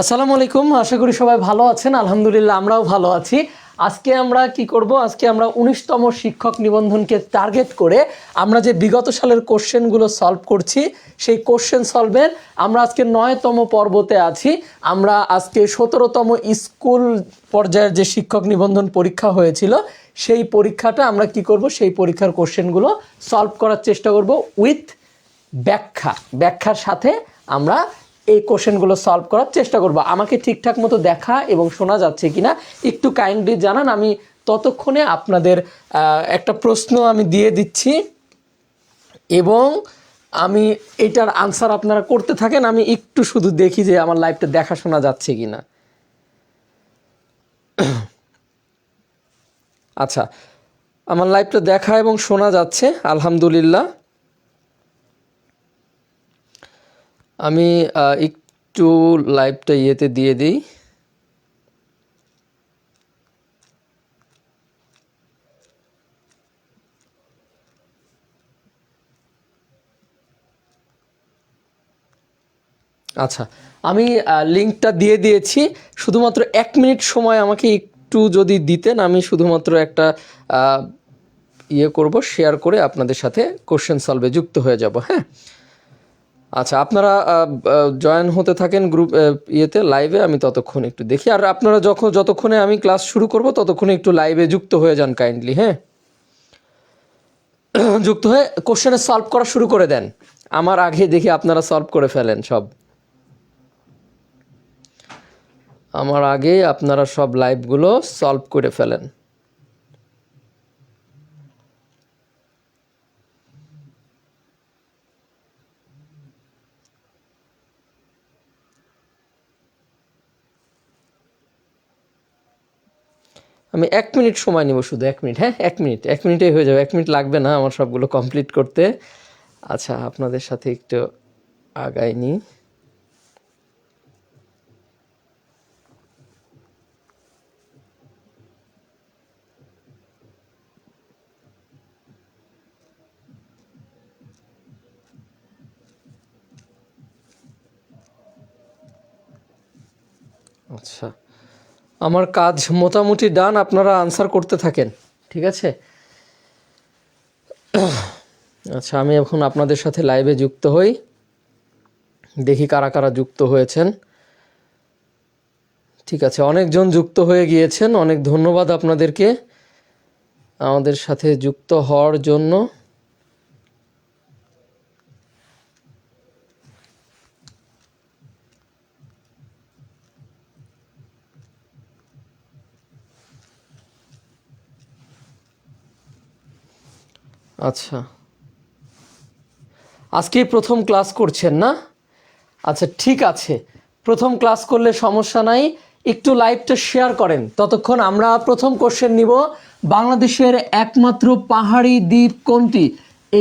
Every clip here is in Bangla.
আসসালামু আলাইকুম, আশা করি সবাই ভালো আছেন। আলহামদুলিল্লাহ আমরাও ভালো আছি। আজকে আমরা কি করব, আজকে আমরা 19তম শিক্ষক নিবন্ধনকে টার্গেট করে আমরা যে বিগত সালের কোশ্চেনগুলো সলভ করছি সেই কোশ্চেন সলভের আমরা আজকে 9তম পর্বতে আছি। আমরা আজকে 17তম স্কুল পর্যায়ের যে শিক্ষক নিবন্ধন পরীক্ষা হয়েছিল সেই পরীক্ষাটা আমরা কি করব, সেই পরীক্ষার কোশ্চেনগুলো সলভ করার চেষ্টা করব উইথ ব্যাখ্যার সাথে আমরা এই কোশ্চেনগুলো সলভ করার চেষ্টা করব। আমাকে ঠিকঠাক মতো দেখা এবং শোনা যাচ্ছে কিনা একটু কাইন্ডলি জানান। আমি ততক্ষণে আপনাদের একটা প্রশ্ন আমি দিয়ে দিচ্ছি এবং আমি এটার আনসার আপনারা করতে থাকেন। আমি একটু শুধু দেখি যে আমার লাইভটা দেখা শোনা যাচ্ছে কিনা। আচ্ছা, আমার লাইভটা দেখা এবং শোনা যাচ্ছে আলহামদুলিল্লাহ। আমি একটু লাইভটা ইয়েতে দিয়ে দিই। আচ্ছা, আমি লিঙ্কটা দিয়ে দিয়েছি। শুধুমাত্র 1 মিনিট সময় আমাকে একটু যদি দিতেন, আমি শুধুমাত্র একটা ইয়ে করব, শেয়ার করে আপনাদের সাথে কোশ্চেন সলভে যুক্ত হয়ে যাব। হ্যাঁ, আচ্ছা, আপনারা জয়েন হতে থাকেন গ্রুপ ইয়েতে, লাইভে। আমি ততক্ষণ একটু দেখি, আর আপনারা যতক্ষণে আমি ক্লাস শুরু করব ততক্ষণে একটু লাইভে যুক্ত হয়ে যান কাইন্ডলি। হ্যাঁ, যুক্ত হয়ে কোশ্চেনে সলভ করা শুরু করে দেন। আমার আগে দেখি আপনারা সলভ করে ফেলেন সব। আমার আগে আপনারা সব লাইভগুলো সলভ করে ফেলেন। আমি 1 মিনিট সময় নেব, শুধু 1 মিনিট। হ্যাঁ, 1 মিনিটেই হয়ে যাবে, 1 মিনিট লাগবে না আমার সবগুলো কমপ্লিট করতে। আচ্ছা, আপনাদের সাথে একটু আগাই নিই। আচ্ছা, আমার কাজ মোটামুটি ডান, আপনারা আনসার করতে থাকেন, ঠিক আছে? আচ্ছা, আমি এখন আপনাদের সাথে লাইভে যুক্ত হই, দেখি কারা কারা যুক্ত হয়েছেন। ঠিক আছে, অনেকজন যুক্ত হয়ে গিয়েছেন, অনেক ধন্যবাদ আপনাদেরকে আমাদের সাথে যুক্ত হওয়ার জন্য। আচ্ছা, আজকেই প্রথম ক্লাস করছেন না? আচ্ছা, ঠিক আছে, প্রথম ক্লাস করলে সমস্যা নাই, একটু লাইভটা শেয়ার করেন। ততক্ষণ আমরা প্রথম কোশ্চেন নিব, বাংলাদেশের একমাত্র পাহাড়ি দ্বীপ কোনটি?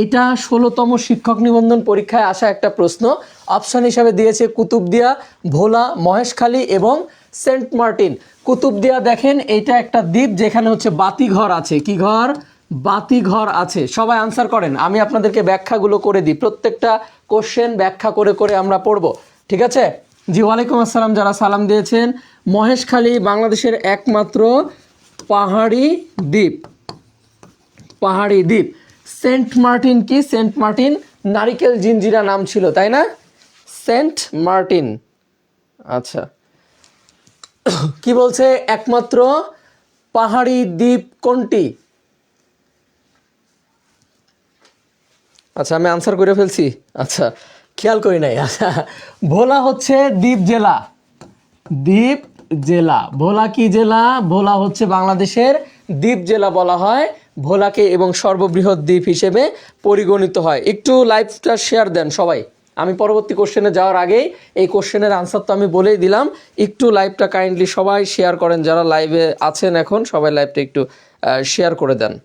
এটা 16তম শিক্ষক নিবন্ধন পরীক্ষায় আসা একটা প্রশ্ন। অপশন হিসাবে দিয়েছে কুতুবদিয়া, ভোলা, মহেশখালী এবং সেন্ট মার্টিন। কুতুবদিয়া দেখেন, এটা একটা দ্বীপ যেখানে হচ্ছে বাতিঘর আছে। কি ঘর? বাতিঘর আছে। সবাই আনসার করেন, আমি আপনাদেরকে ব্যাখ্যাগুলো করে দিই। প্রত্যেকটা কোশ্চেন ব্যাখ্যা করে করে আমরা পড়ব, ঠিক আছে? জি, ওয়ালাইকুম আসসালাম যারা সালাম দিয়েছেন। মহেশখালী বাংলাদেশের একমাত্র পাহাড়ি দ্বীপ। পাহাড়ি দ্বীপ। সেন্ট মার্টিন কি? সেন্ট মার্টিন নারিকেল জিঞ্জিরা নাম ছিল, তাই না? সেন্ট মার্টিন। আচ্ছা, কি বলছে? একমাত্র পাহাড়ি দ্বীপ কোনটি? আচ্ছা, আমি আনসার করে ফেলছি। আচ্ছা, খেয়াল করি নাই। আচ্ছা, ভোলা হচ্ছে দ্বীপ জেলা। দ্বীপ জেলা। ভোলা কি জেলা? ভোলা হচ্ছে বাংলাদেশের দ্বীপ জেলা বলা হয় ভোলাকে, এবং সর্ববৃহৎ দ্বীপ হিসেবে পরিগণিত হয়। একটু লাইভটা শেয়ার দেন সবাই। আমি পরবর্তী কোশ্চেনে যাওয়ার আগেই এই কোশ্চেনের আনসার তো আমি বলেই দিলাম, একটু লাইভটা কাইন্ডলি সবাই শেয়ার করেন। যারা লাইভে আছেন এখন সবাই লাইভটা একটু শেয়ার করে দেন,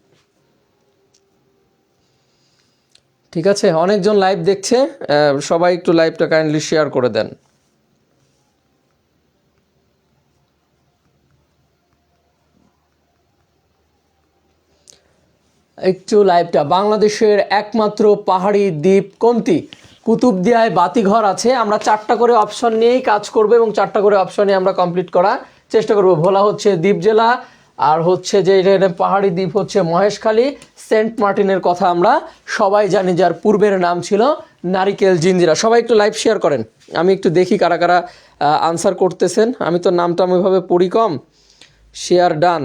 ঠিক আছে? অনেকজন লাইভ দেখছে, সবাই একটু লাইভটা কাইন্ডলি শেয়ার করে দেন। একটু লাইভটা। বাংলাদেশের একমাত্র পাহাড়ি দ্বীপ কোনটি? কুতুবদিয়ায় বাতিঘর আছে। আমরা 4টা করে অপশন নিয়েই কাজ করব এবং 4টা করে অপশনে আমরা কমপ্লিট করার চেষ্টা করব। ভোলা হচ্ছে দ্বীপ জেলা, আর হচ্ছে যে পাহাড়ি দ্বীপ হচ্ছে মহেশখালী। সেন্ট মার্টিনের কথা আমরা সবাই জানি, যার পূর্বের নাম ছিল নারিকেল জিঞ্জিরা। সবাই একটু লাইভ শেয়ার করেন, আমি একটু দেখি কারা কারা আনসার করতেছেন। আমি তো নামটা ওইভাবে পড়ি কম। শেয়ার ডান,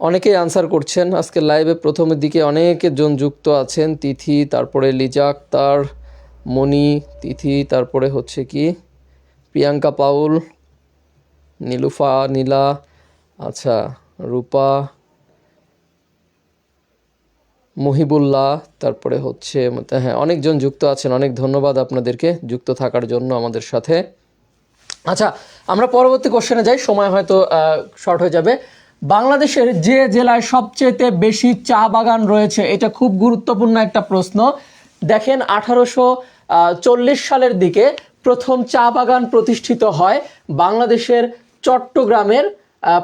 অনেকেই আনসার করছেন আজকে লাইভে। প্রথমের দিকে অনেকজন যুক্ত আছেন। তিথি, তারপরে লিজা আক্তার, মণি, তিথি, তারপরে হচ্ছে কি প্রিয়াঙ্কা পাউল, নীলুফা, নীলা, আচ্ছা রূপা, মহিবুল্লাহ, তারপরে হচ্ছে হ্যাঁ অনেকজন যুক্ত আছেন। অনেক ধন্যবাদ আপনাদেরকে যুক্ত থাকার জন্য আমাদের সাথে। আচ্ছা, আমরা পরবর্তী কোশ্চেনে যাই, সময় হয়তো শর্ট হয়ে যাবে। বাংলাদেশের যে জেলায় সবচেয়ে বেশি চা বাগান রয়েছে, এটা খুব গুরুত্বপূর্ণ একটা প্রশ্ন। দেখেন 1840 সালের দিকে প্রথম চা বাগান প্রতিষ্ঠিত হয় বাংলাদেশের চট্টগ্রামের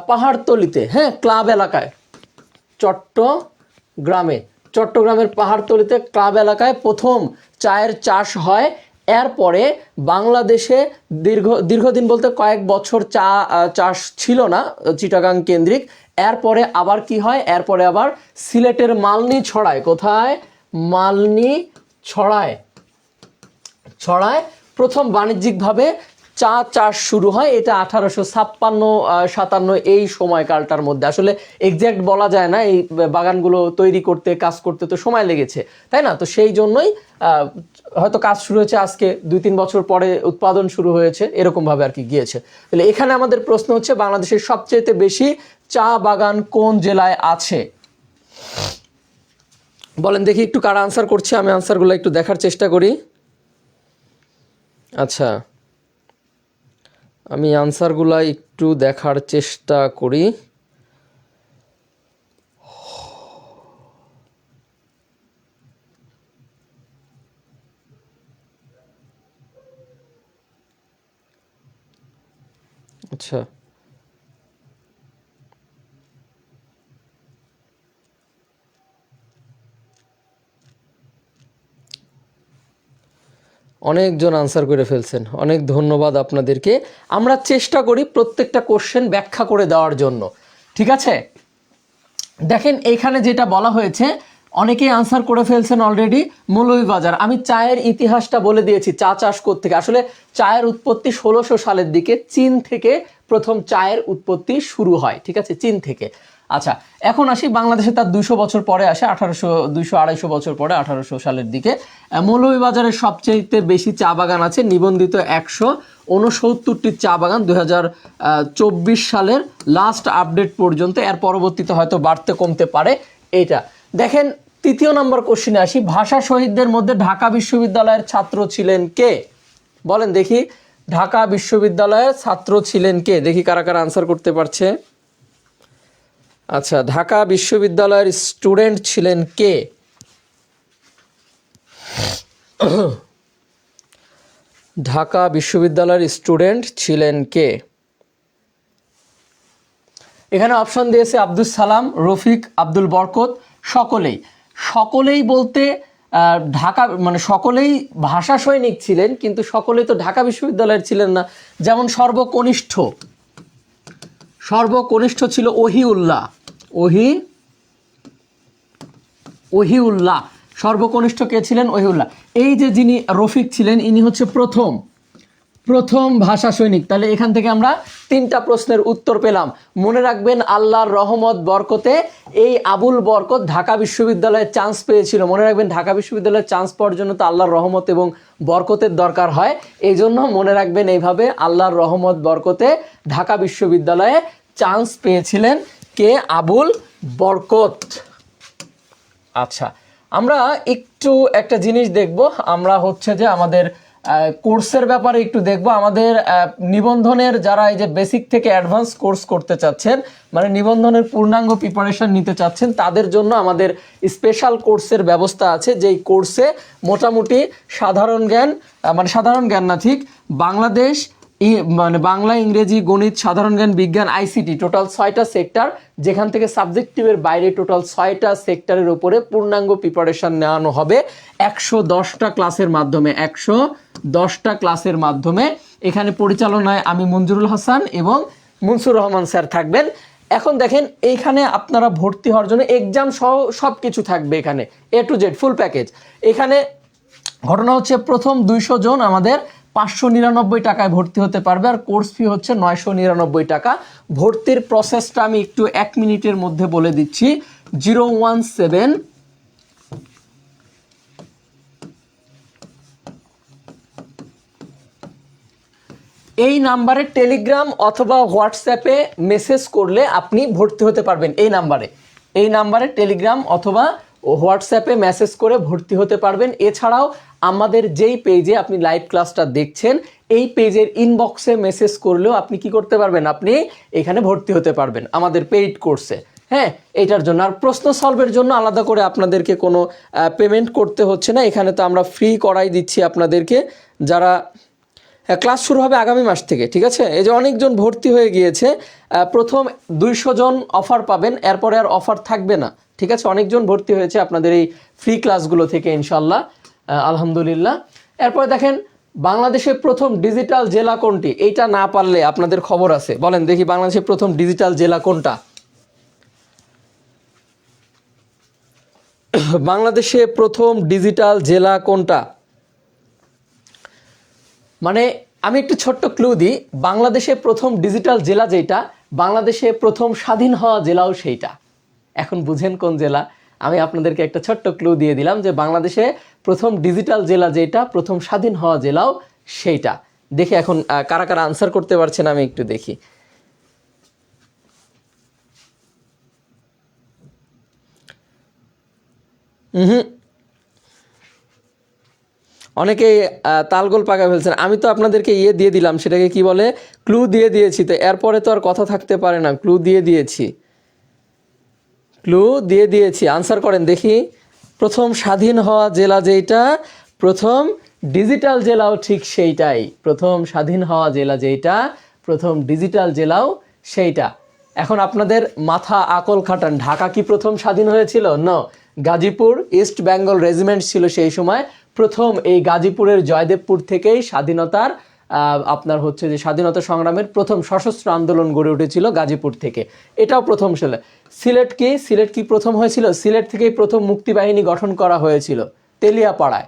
পাহাড়তলিতে, হ্যাঁ ক্লাব এলাকায়। চট্টগ্রামের পাহাড়তলিতে ক্লাব এলাকায় প্রথম চায়ের চাষ হয়। এরপরে বাংলাদেশে দীর্ঘদিন বলতে কয়েক বছর চা চাষ ছিল না চিটাগাং কেন্দ্রিক। এরপরে আবার কি হয়, এরপরে আবার সিলেটের মালনী ছড়ায়। কোথায়? মালনী ছড়ায় প্রথম বাণিজ্যিকভাবে চা চাষ শুরু হয়। এটা 1856-57 এই সময়কালটার মধ্যে। আসলে এক্স্যাক্ট বলা যায় না, এই বাগানগুলো তৈরি করতে কাজ করতে তো সময় লেগেছে, তাই না? তো সেই জন্যই হয়তো কাজ শুরু হয়েছে আজকে 2-3 বছর পরে উৎপাদন শুরু হয়েছে, এরকমভাবে আর কি গিয়েছে। তাহলে এখানে আমাদের প্রশ্ন হচ্ছে বাংলাদেশের সবচেয়ে বেশি চা বাগান কোন জেলায় আছে? বলেন দেখি একটু কারা আনসার করছে, আমি আনসারগুলো একটু দেখার চেষ্টা করি। আচ্ছা, আমি আনসারগুলো একটু দেখার চেষ্টা করি। আচ্ছা, অনেকজন আনসার করে ফেলছেন, অনেক ধন্যবাদ আপনাদেরকে। আমরা চেষ্টা করি প্রত্যেকটা কোশ্চেন ব্যাখ্যা করে দেওয়ার জন্য, ঠিক আছে? দেখেন এইখানে যেটা বলা হয়েছে, অনেকেই আনসার করে ফেলছেন অলরেডি। মৌলভীবাজার। আমি চায়ের ইতিহাসটা বলে দিয়েছি, চা চাষ থেকে। আসলে চায়ের উৎপত্তি 1600 সালের দিকে চীন থেকে প্রথম চায়ের উৎপত্তি শুরু হয়, ঠিক আছে, চীন থেকে। আচ্ছা, এখন আসি বাংলাদেশে, তার 200 বছর পরে আসে, 200-250 বছর পরে 1800 সালের দিকে। মৌলভীবাজারের সবচেয়ে বেশি চা বাগান আছে, নিবন্ধিত 169টি চা বাগান 2024 সালের লাস্ট আপডেট পর্যন্ত। এর পরবর্তীতে হয়তো বাড়তে কমতে পারে। এইটা দেখেন। 3 নম্বর কোশ্চেনে আসি। ভাষা শহীদদের মধ্যে ঢাকা বিশ্ববিদ্যালয়ের ছাত্র ছিলেন কে? বলেন দেখি, ঢাকা বিশ্ববিদ্যালয়ের ছাত্র ছিলেন কে? দেখি কারা কারা আনসার করতে পারছে। আচ্ছা, ঢাকা বিশ্ববিদ্যালয়ের স্টুডেন্ট ছিলেন কে? ঢাকা বিশ্ববিদ্যালয়ের স্টুডেন্ট ছিলেন কে? এখানে অপশন দিয়েছে আব্দুল সালাম, রফিক, আব্দুল বরকত। সকলেই বলতে ঢাকা মানে সকলেই ভাষা সৈনিক ছিলেন, কিন্তু সকলেই তো ঢাকা বিশ্ববিদ্যালয়ের ছিলেন না। যেমন সর্বকনিষ্ঠ ছিল ওহিউল্লাহ। সর্বকনিষ্ঠ কে ছিলেন? ওহিউল্লাহ। এই যে যিনি রফিক ছিলেন, ইনি হচ্ছে প্রথম ভাষা সৈনিক। তাহলে এখান থেকে আমরা 3টা প্রশ্নের উত্তর পেলাম। মনে রাখবেন, আল্লাহর রহমত বরকতে এই আবুল বরকত ঢাকা বিশ্ববিদ্যালয়ে চান্স পেয়েছিল। মনে রাখবেন, ঢাকা বিশ্ববিদ্যালয়ে চান্স পাওয়ার জন্য তো আল্লাহর রহমত এবং বরকতের দরকার হয়। এই জন্য মনে রাখবেন এইভাবে, আল্লাহর রহমত বরকতে ঢাকা বিশ্ববিদ্যালয়ে চান্স পেয়েছিলেন কে? আবুল বরকত। আচ্ছা, আমরা একটু একটা জিনিস দেখব। আমরা হচ্ছে যে আমাদের কোর্সের ব্যাপারে একটু দেখব। আমাদের নিবন্ধনের যারা এই যে বেসিক থেকে অ্যাডভান্স কোর্স করতে চাচ্ছেন, মানে নিবন্ধনের পূর্ণাঙ্গ প্রিপারেশন নিতে চাচ্ছেন, তাদের জন্য আমাদের স্পেশাল কোর্সের ব্যবস্থা আছে। যেই কোর্সে মোটামুটি সাধারণ জ্ঞান না, ঠিক বাংলাদেশ, মানে বাংলা, ইংরেজি, গণিত, সাধারণ জ্ঞান, বিজ্ঞান, আইসিটি, টোটাল 6টা সেক্টর, যেখান থেকে সাবজেক্টিভের বাইরে টোটাল 6টা সেক্টরের উপরে পূর্ণাঙ্গ প্রিপারেশন নেওয়ানো হবে 110টা ক্লাসের মাধ্যমে। 110টা ক্লাসের মাধ্যমে। এখানে পরিচালনায় আমি মঞ্জুরুল হাসান এবং মুনসুর রহমান স্যার থাকবেন। এখন দেখেন এইখানে আপনারা ভর্তি হওয়ার জন্য এক্সাম সহ সব কিছু থাকবে এখানে, A to Z full package. এখানে ঘটনা হচ্ছে প্রথম 200 জন আমাদের 599 টাকায় ভর্তি হতে পারবে, আর কোর্স ফি হচ্ছে 999 টাকা। ভর্তির প্রসেসটা আমি একটু 1 মিনিটের মধ্যে বলে দিচ্ছি। 017 এই নাম্বারে টেলিগ্রাম অথবা হোয়াটসঅ্যাপে মেসেজ করলে আপনি ভর্তি হতে পারবেন। এই নাম্বারে টেলিগ্রাম অথবা হোয়াটসঅ্যাপে মেসেজ করে ভর্তি হতে পারবেন। এছাড়াও আমাদের যেই পেজে আপনি লাইভ ক্লাসটা দেখছেন এই পেজের ইনবক্সে মেসেজ করলেও আপনি কি করতে পারবেন, আপনি এখানে ভর্তি হতে পারবেন আমাদের পেইড কোর্সে। হ্যাঁ, এইটার জন্য আর প্রশ্ন সলভের জন্য আলাদা করে আপনাদেরকে কোনো পেমেন্ট করতে হচ্ছে না। এখানে তো আমরা ফ্রি করাই দিচ্ছি আপনাদেরকে। যারা ক্লাস শুরু হবে আগামী মাস থেকে, ঠিক আছে? এই যে অনেকজন ভর্তি হয়ে গিয়েছে, প্রথম 200 জন অফার পাবেন, এরপরে আর অফার থাকবে না, ঠিক আছে? অনেকজন ভর্তি হয়েছে আপনাদের এই ফ্রি ক্লাসগুলো থেকে ইনশাল্লাহ, আলহামদুলিল্লাহ। এরপরে দেখেন বাংলাদেশের প্রথম ডিজিটাল জেলা কোনটি? এইটা না পারলে আপনাদের খবর আছে, বলেন দেখি বাংলাদেশের প্রথম ডিজিটাল জেলা কোনটা? বাংলাদেশে প্রথম ডিজিটাল জেলা কোনটা? মানে আমি একটু ছোট্ট ক্লু দিই, বাংলাদেশে প্রথম ডিজিটাল জেলা যেটা, বাংলাদেশে প্রথম স্বাধীন হওয়া জেলাও সেইটা। এখন বুঝেন কোন জেলা? আমি আপনাদেরকে একটা ছোট্ট ক্লু দিয়ে দিলাম যে বাংলাদেশে প্রথম ডিজিটাল জেলা যেটা, প্রথম স্বাধীন হওয়া জেলাও সেইটা। দেখি এখন কারা কারা আনসার করতে পারছেন, আমি একটু দেখি। অনেকেই তালগোল পাকা ফেলছেন। আমি তো আপনাদেরকে দিয়ে দিলাম, সেটাকে কি বলে, ক্লু দিয়ে দিয়েছি। তো এরপরে তো আর কথা থাকতে পারে না, ক্লু দিয়ে দিয়েছি। আনসার করেন দেখি। প্রথম স্বাধীন হওয়া জেলা যেটা, প্রথম ডিজিটাল জেলাও ঠিক সেইটাই। প্রথম স্বাধীন হওয়া জেলা যেটা, প্রথম ডিজিটাল জেলাও সেইটা। এখন আপনাদের মাথা আকল খাটান, ঢাকা কি প্রথম স্বাধীন হয়েছিল? No, Gazipur East Bengal Regiment ছিল সেই সময়। প্রথম এই গাজীপুরের জয়দেবপুর থেকেই স্বাধীনতার আপনার হচ্ছে যে স্বাধীনতা সংগ্রামের প্রথম সশস্ত্র আন্দোলন গড়ে উঠেছিল গাজীপুর থেকে, এটাও প্রথম ছিল। সিলেট কি প্রথম হয়েছিল? সিলেট থেকেই প্রথম মুক্তিবাহিনী গঠন করা হয়েছিল তেলিয়াপাড়ায়।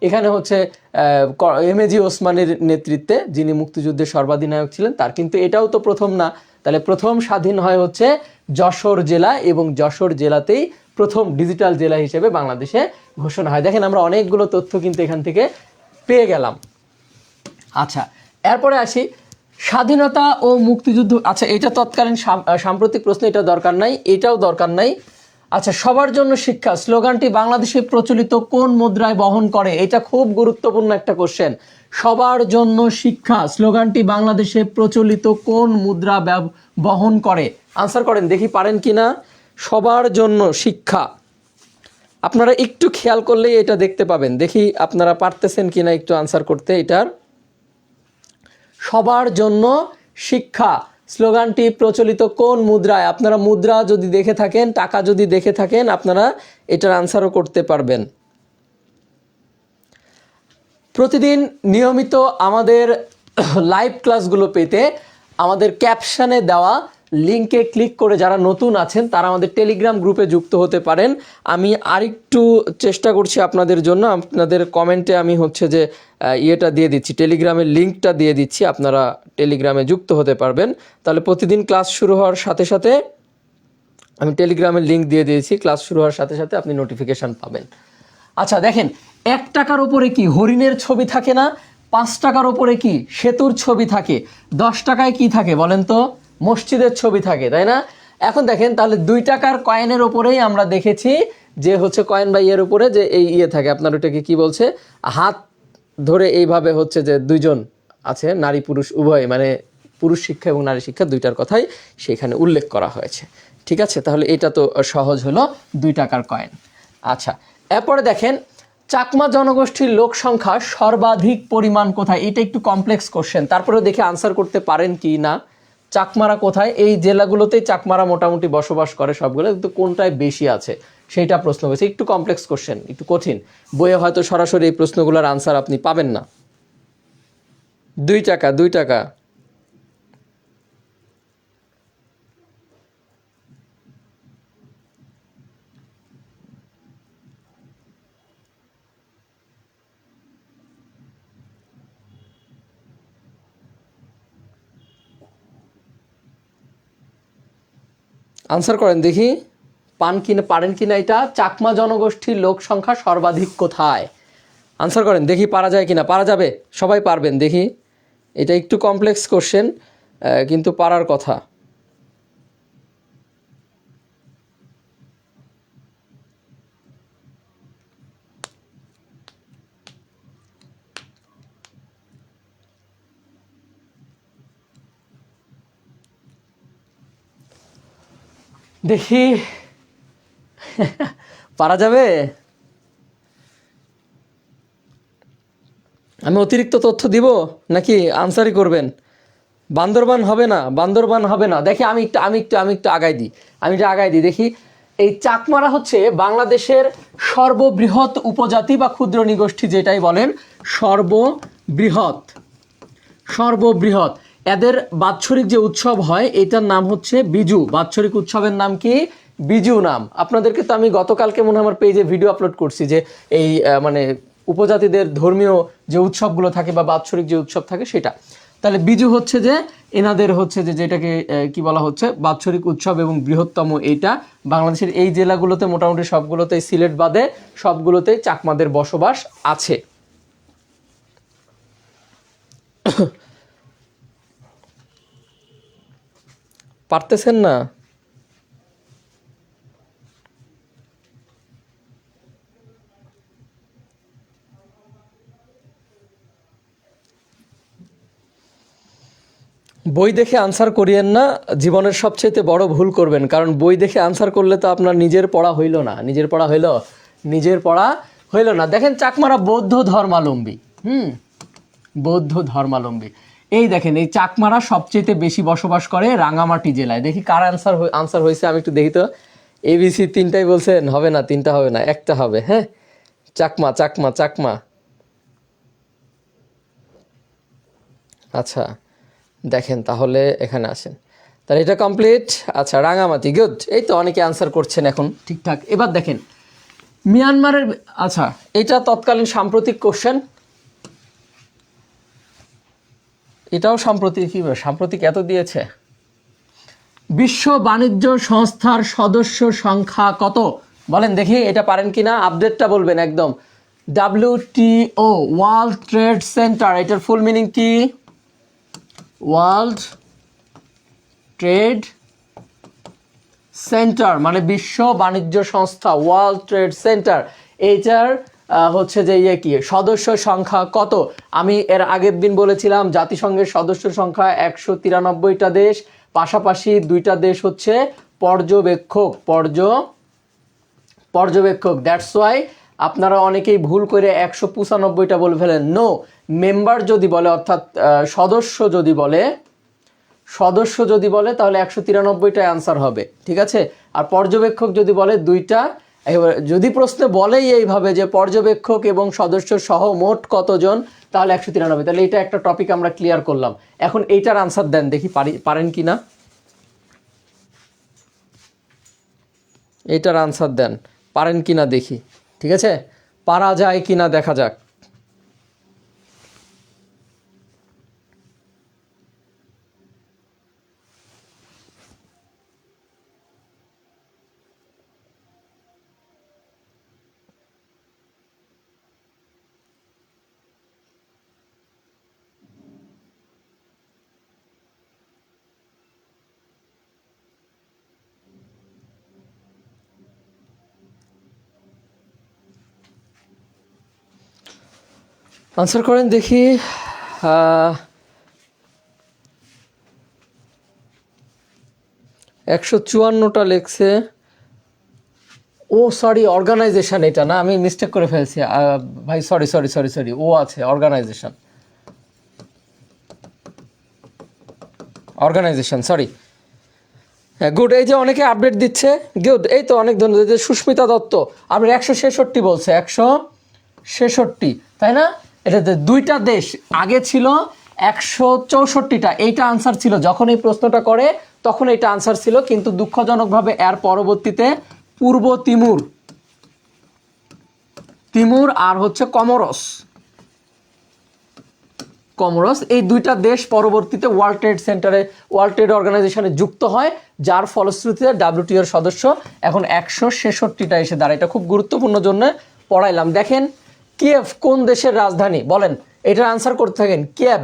এখানে হচ্ছে এমএজি ওসমানের নেতৃত্বে, যিনি মুক্তিযুদ্ধের সর্বাধিনায়ক ছিলেন তার, কিন্তু এটাও তো প্রথম না। তাহলে প্রথম স্বাধীন হয় হচ্ছে যশোর জেলা, এবং যশোর জেলাতেই প্রথম ডিজিটাল জেলা হিসেবে বাংলাদেশে ঘোষণা হয়। দেখেন আমরা অনেকগুলো তথ্য কিন্তু এখান থেকে পেয়ে গেলাম। আচ্ছা, এরপরে আসি স্বাধীনতা ও মুক্তিযুদ্ধ। আচ্ছা, এটা তৎকালীন সাম্প্রতিক প্রশ্ন, এটা দরকার নাই, এটাও দরকার নাই। আচ্ছা, সবার জন্য শিক্ষা স্লোগানটি বাংলাদেশে প্রচলিত কোন মুদ্রায় বহন করে? এটা খুব গুরুত্বপূর্ণ একটা কোশ্চেন। সবার জন্য শিক্ষা স্লোগানটি বাংলাদেশে প্রচলিত কোন মুদ্রা বহন করে? আনসার করেন দেখি, পারেন কিনা। সবার জন্য শিক্ষা, আপনারা একটু খেয়াল করলেই এটা দেখতে পাবেন। দেখি আপনারা পারতেছেন কিনা একটু আনসার করতে এটার। সবার জন্য শিক্ষা স্লোগানটি প্রচলিত কোন মুদ্রায়? আপনারা মুদ্রা যদি দেখে থাকেন, টাকা যদি দেখে থাকেন, আপনারা এটার আনসারও করতে পারবেন। প্রতিদিন নিয়মিত আমাদের লাইভ ক্লাসগুলো পেতে আমাদের ক্যাপশনে দেওয়া লিঙ্কে ক্লিক করে যারা নতুন আছেন তারা আমাদের টেলিগ্রাম গ্রুপে যুক্ত হতে পারেন। আমি আরেকটু চেষ্টা করছি আপনাদের জন্য, আপনাদের কমেন্টে আমি হচ্ছে যে ইয়েটা দিয়ে দিচ্ছি, টেলিগ্রামের লিঙ্কটা দিয়ে দিচ্ছি, আপনারা টেলিগ্রামে যুক্ত হতে পারবেন। তাহলে প্রতিদিন ক্লাস শুরু হওয়ার সাথে সাথে আমি টেলিগ্রামের লিঙ্ক দিয়ে দিয়েছি, ক্লাস শুরু হওয়ার সাথে সাথে আপনি নোটিফিকেশান পাবেন। আচ্ছা দেখেন, 1 টাকার ওপরে কি হরিণের ছবি থাকে না? 5 টাকার ওপরে কি সেতুর ছবি থাকে? 10 টাকায় কি থাকে বলেন তো? মসজিদের ছবি থাকে, তাই না? এখন দেখেন, তাহলে 2 টাকার কয়েনের ওপরেই আমরা দেখেছি যে হচ্ছে কয়েন বা ইয়ের উপরে যে এই ইয়ে থাকে, আপনার ওটাকে কি বলছে, হাত ধরে এইভাবে হচ্ছে যে 2 জন আছে, নারী পুরুষ উভয়, মানে পুরুষ শিক্ষা এবং নারী শিক্ষা দুইটার কথাই সেখানে উল্লেখ করা হয়েছে। ঠিক আছে, তাহলে এটা তো সহজ হলো 2 টাকার কয়েন। আচ্ছা, এরপরে দেখেন চাকমা জনগোষ্ঠীর লোক সংখ্যা সর্বাধিক পরিমাণ কোথায়? এটা একটু কমপ্লেক্স কোশ্চেন, তারপরে দেখে আনসার করতে পারেন কি না। চাকমারা কোথায়? এই জেলাগুলোতেই চাকমারা মোটামুটি বসবাস করে সবগুলো, কিন্তু কোনটায় বেশি আছে সেইটা প্রশ্ন হয়েছে। একটু কমপ্লেক্স কোশ্চেন, একটু কঠিন, বইয়ে হয়তো সরাসরি এই প্রশ্নগুলোর আনসার আপনি পাবেন না। 2 টাকা 2 টাকা। আনসার করেন দেখি, পান কিনা পারেন কিনা। এটা চাকমা জনগোষ্ঠীর লোক সংখ্যা সর্বাধিক কোথায়? আনসার করেন দেখি, পারা যায় কিনা। পারা যাবে, সবাই পারবেন দেখি। এটা একটু কমপ্লেক্স কোশ্চেন, কিন্তু পারার কথা। দেখি পারা যাবে? আমি অতিরিক্ত তথ্য দিব নাকি আনসারই করবেন? বান্দরবান হবে না, বান্দরবান হবে না। দেখি আমি একটু আগাই দিই, দেখি। এই চাকমারা হচ্ছে বাংলাদেশের সর্ববৃহৎ উপজাতি বা ক্ষুদ্র নিগোষ্ঠী, যেটাই বলেন, সর্ববৃহৎ। এদের বাৎসরিক যে উৎসব হয় এটার নাম হচ্ছে বিজু। বাৎসরিক উৎসবের নাম কি? বিজু নাম। আপনাদেরকে তো আমি গতকালকে মনে হয় আমার পেজে ভিডিও আপলোড করছি যে এই মানে উপজাতিদের ধর্মীয় যে উৎসবগুলো থাকে বা বাৎসরিক যে উৎসব থাকে সেটা। তাহলে বিজু হচ্ছে যে এনাদের হচ্ছে যে যেটাকে কি বলা হচ্ছে বাৎসরিক উৎসব এবং বৃহত্তম এইটা। বাংলাদেশের এই জেলাগুলোতে মোটামুটি সবগুলোতেই, সিলেট বাদে সবগুলোতেই চাকমাদের বসবাস আছে। পারতেছেন না? বই দেখে আনসার করিয়েন না, জীবনের সবচেয়ে বড় ভুল করবেন। কারণ বই দেখে আনসার করলে তো আপনার নিজের পড়া হইল না। নিজের পড়া হইল না। দেখেন চাকমারা বৌদ্ধ ধর্মাবলম্বী। বৌদ্ধ ধর্মাবলম্বী। এই দেখেন, এই চাকমারা সবচেয়ে বেশি বসবাস করে রাঙামাটি জেলায়। দেখি কার আনসার হয়েছে, আমি একটু দেখি তো। ABC 3টাই বলছেন, হবে না, 3টা হবে না, একটা হবে। হ্যাঁ, চাকমা। আচ্ছা দেখেন, তাহলে এখানে আসেন। তাহলে এটা কমপ্লিট। আচ্ছা, রাঙামাটি, গুড। এই তো অনেকে আনসার করছেন এখন ঠিকঠাক। এবার দেখেন মিয়ানমারের, আচ্ছা এটা তৎকালীন সাম্প্রতিক কোশ্চেন, এটাও সাম্প্রতিক এত দিয়েছে। বিশ্ব বাণিজ্য সংস্থার সদস্য সংখ্যা কত? বলেন দেখি, এটা পারেন কিনা। আপডেটটা বলবেন একদম। WTO, ওয়ার্ল্ড ট্রেড সেন্টার, এটার ফুল মিনিং কি? ওয়ার্ল্ড ট্রেড সেন্টার মানে বিশ্ব বাণিজ্য সংস্থা, ওয়ার্ল্ড ট্রেড সেন্টার। এইটার হচ্ছে যে কি সদস্য সংখ্যা কত? আমি এর আগের দিন বলেছিলাম জাতিসংঘের সদস্য সংখ্যা 193টা দেশ, পাশাপাশি 2টা দেশ হচ্ছে পর্যবেক্ষক। দ্যাটস ওয়াই আপনারা অনেকেই ভুল করে 195টা বলে ফেলেন। নো, মেম্বার যদি বলে, অর্থাৎ সদস্য যদি বলে তাহলে 193টাই আনসার হবে, ঠিক আছে। আর পর্যবেক্ষক যদি বলে 2টা, যদি প্রশ্নে বলেই এইভাবে যে পর্যবেক্ষক এবং সদস্য সহ মোট কতজন, তাহলে 193। তাহলে এটা একটা টপিক আমরা ক্লিয়ার করলাম। এখন এইটার আনসার দেন দেখি, পারেন কিনা। এইটার আনসার দেন, পারেন কিনা দেখি, ঠিক আছে। পারা যায় কিনা দেখা যাক। আনসার করেন দেখি। 154টা লেখছে। ও সরি, অর্গানাইজেশন, এটা না, আমি মিস্টেক করে ফেলছি ভাই, সরি সরি সরি সরি, ও আছে অর্গানাইজেশন, অর্গানাইজেশন, সরি। হ্যাঁ, গুড। এই যে অনেকে আপডেট দিচ্ছে, গুড, এই তো অনেক ধন্যবাদ। যে সুস্মিতা দত্ত আপনার 166 বলছে, 166, তাই না? এটাতে দুইটা দেশ, আগে ছিল 164টা, এইটা আনসার ছিল যখন এই প্রশ্নটা করে, তখন এইটা আনসার ছিল, কিন্তু দুঃখজনকভাবে এর পরবর্তীতে পূর্ব তিমুর, তিমুর আর হচ্ছে কমোরস, কমোরস, এই দুইটা দেশ পরবর্তীতে ওয়ার্ল্ড ট্রেড সেন্টারে, ওয়ার্ল্ড ট্রেড অর্গানাইজেশনে যুক্ত হয়, যার ফলশ্রুতিতে WTO-র সদস্য এখন 166টা এসে দাঁড়ায়। এটা খুব গুরুত্বপূর্ণ জন্য পড়াইলাম। দেখেন, কিয়েভ কোন দেশের রাজধানী বলেন, এটার আনসার করতে থাকেন। কিয়েভ,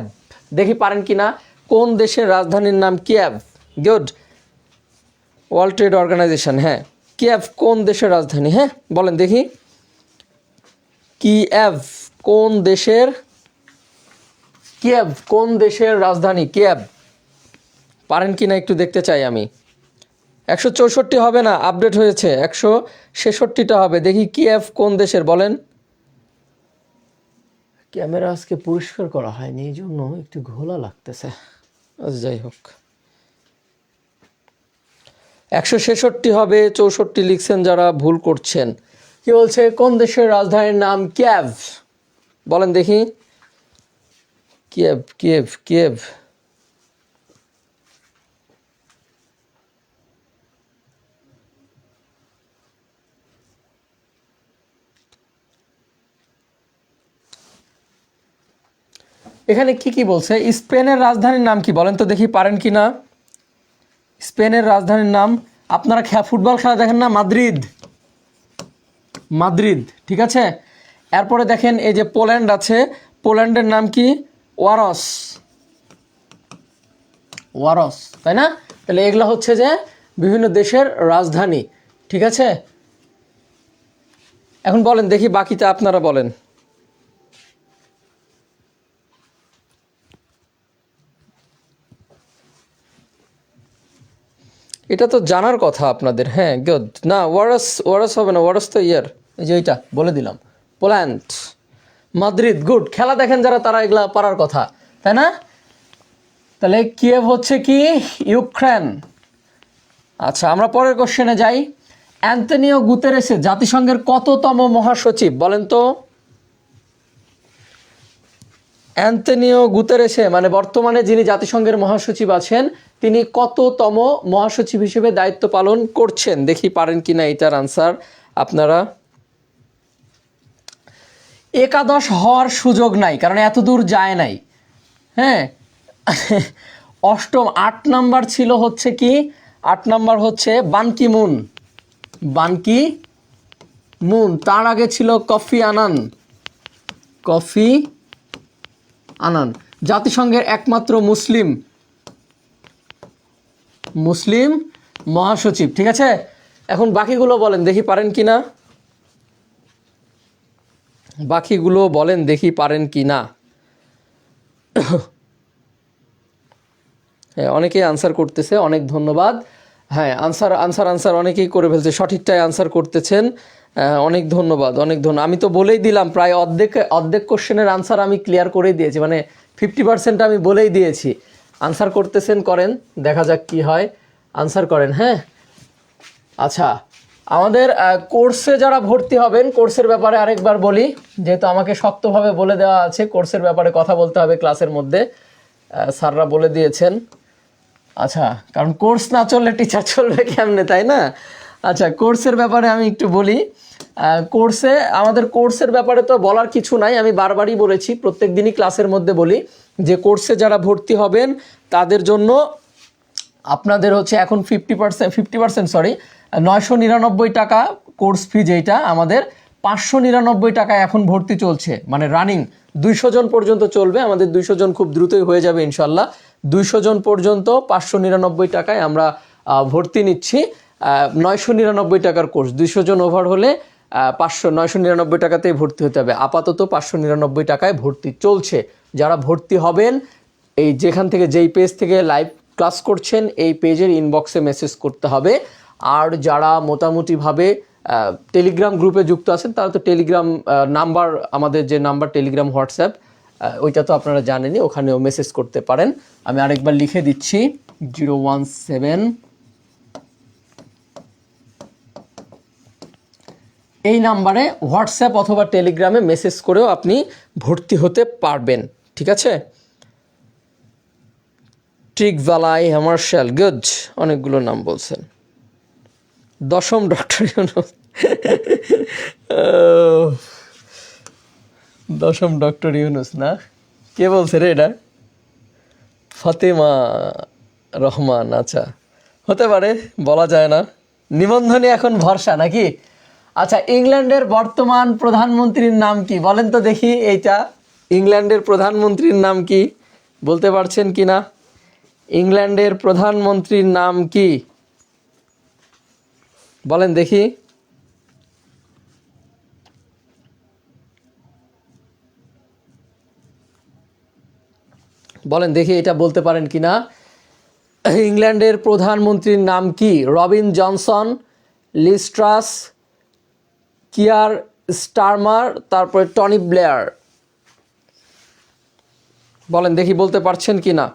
দেখি পারেন কি না। কোন দেশের রাজধানীর নাম Kiev? Good, World Trade Organization, হ্যাঁ। কিয়েভ কোন দেশের রাজধানী? হ্যাঁ বলেন দেখি, কিয়েভ কোন দেশের, কিয়েভ কোন দেশের রাজধানী? কিয়েভ পারেন কি না একটু দেখতে চাই আমি। 164 হবে না, আপডেট হয়েছে, 166টা হবে। দেখি কিয়েভ কোন দেশের বলেন। ক্যামেরা আজকে পরিষ্কার করা হয়নি, এই জন্য একটু ঘোলা লাগতেছে। যাই হোক, 166 হবে, 64 লিখছেন যারা, ভুল করছেন। কি বলছে, কোন দেশের রাজধানীর নাম কিয়েভ? বলেন দেখি, কিয়েভ, কিয়েভ, কিয়েভ। এখানে কি কি বলছে? স্পেনের রাজধানীর নাম কি বলেন তো দেখি, পারেন কি না। স্পেনের রাজধানীর নাম, আপনারা ফুটবল খেলা দেখেন না, মাদ্রিদ, মাদ্রিদ, ঠিক আছে। এরপরে দেখেন এই যে পোল্যান্ড আছে, পোল্যান্ডের নাম কি? ওয়ারস, ওয়ারস, তাই না? তাহলে এগুলো হচ্ছে যে বিভিন্ন দেশের রাজধানী, ঠিক আছে। এখন বলেন দেখি বাকিটা আপনারা বলেন। এটা তো জানার কথা আপনাদের, হ্যাঁ গুড। না, ওয়ারস, ওয়ারস হবে না, ওয়ারস তো ইয়ার, এই যে এইটা বলে দিলাম, পোল্যান্ড, মাদ্রিদ, গুড। খেলা দেখেন যারা, তারা এগুলা পারার কথা, তাই না? তাহলে কিয়েভ হচ্ছে কি? ইউক্রেন। আচ্ছা, আমরা পরের কোশ্চেনে যাই। অ্যান্তোনিও গুতেরেস জাতিসংঘের কততম মহাসচিব বলেন তো? অ্যান্তোনিও গুতেরেস, মানে বর্তমানে যিনি জাতিসংঘের মহাসচিব আছেন, তিনি কততম মহাসচিব হিসেবে দায়িত্ব পালন করছেন? দেখি পারেন কিনা এটার আনসার আপনারা। একাদশ হওয়ার সুযোগ নাই, কারণ এত দূর যায় নাই, হ্যাঁ। অষ্টম, 8 নাম্বার ছিল হচ্ছে কি? 8 নাম্বার হচ্ছে বান কি মুন, বান কি মুন। তার আগে ছিল কফি আনান, কফি আনান, জাতিসংঘের একমাত্র মুসলিম, মুসলিম মহাসচিব, ঠিক আছে। এখন বাকিগুলো বলেন দেখি পারেন কিনা, বাকিগুলো বলেন দেখি পারেন কিনা। হ্যাঁ, অনেকেই আনসার করতেছে, অনেক ধন্যবাদ। হ্যাঁ, আনসার আনসার আনসার অনেকেই করে ফেলছে, সঠিকটাই আনসার করতেছেন, অনেক ধন্যবাদ, অনেক ধন্যবাদ। আমি তো বলেই দিলাম, প্রায় অর্ধেক কোশ্চেনের আনসার আমি ক্লিয়ার করেই দিয়েছি, মানে 50% আমি বলেই দিয়েছি। আনসার করতেছেন, করেন, দেখা যাক কি হয়, আনসার করেন, হ্যাঁ। আচ্ছা, আমাদের কোর্সে যারা ভর্তি হবেন, কোর্সের ব্যাপারে আরেকবার বলি, যেহেতু আমাকে শক্তভাবে বলে দেওয়া আছে কোর্সের ব্যাপারে কথা বলতে হবে ক্লাসের মধ্যে, স্যাররা বলে দিয়েছেন। আচ্ছা, কারণ কোর্স না চললে টিচার চলবে কেমনে, তাই না? আচ্ছা, কোর্সের ব্যাপারে আমি একটু বলি। কোর্সে, আমাদের কোর্সের ব্যাপারে তো বলার কিছু নাই, আমি বারবারই বলেছি, প্রত্যেক দিনই ক্লাসের মধ্যে বলি যে কোর্সে যারা ভর্তি হবেন তাদের জন্য আপনাদের হচ্ছে এখন 50% সরি 999 টাকা কোর্স ফি, যেটা আমাদের 599 টাকায় এখন ভর্তি চলছে, মানে রানিং 200 জন পর্যন্ত চলবে, আমাদের 200 জন খুব দ্রুতই হয়ে যাবে ইনশাল্লাহ। 200 জন পর্যন্ত 599 টাকায় আমরা ভর্তি নিচ্ছি। 999 টাকার কোর্স, 200 জন ওভার হলে 999 টাকাতেই ভর্তি হতে হবে। আপাতত 599 টাকায় ভর্তি চলছে। যারা ভর্তি হবেন, এই যেখান থেকে, যেই পেজ থেকে লাইভ ক্লাস করছেন, এই পেজের ইনবক্সে মেসেজ করতে হবে। আর যারা মোটামুটিভাবে টেলিগ্রাম গ্রুপে যুক্ত আছেন তারা তো টেলিগ্রাম নাম্বার, আমাদের যে নাম্বার টেলিগ্রাম হোয়াটসঅ্যাপ, ওইটা তো আপনারা জানেনই, ওখানেও মেসেজ করতে পারেন। আমি আরেকবার লিখে দিচ্ছি 017, এই নাম্বারে হোয়াটসঅ্যাপ অথবা টেলিগ্রামে মেসেজ করেও আপনি ভর্তি হতে পারবেন। ঠিক আছে, ট্রিকভালাই, হ্যামারশাল, গুড, অনেকগুলো নাম বলছেন। 10ম ডক্টর ইউনুস, 10ম ডক্টর ইউনুস না, কে বলছে রে এটা? ফাতেমা রহমান, আচ্ছা হতে পারে, বলা যায় না। নিবন্ধনে এখন ভরসা নাকি? আচ্ছা, ইংল্যান্ডের বর্তমান প্রধানমন্ত্রীর নাম কি বলেন তো দেখি? এইটা ইংল্যান্ডের প্রধানমন্ত্রীর নাম কি বলতে পারছেন কি না? ইংল্যান্ডের প্রধানমন্ত্রীর নাম কি বলেন দেখি? বলেন দেখি, এটা বলতে পারেন কি না? ইংল্যান্ডের প্রধানমন্ত্রীর নাম কি? Robin Johnson, Liz Truss, Keir Starmer, তারপরে টনি ব্লেয়ার। বলেন দেখি বলতে পারছেন কি না?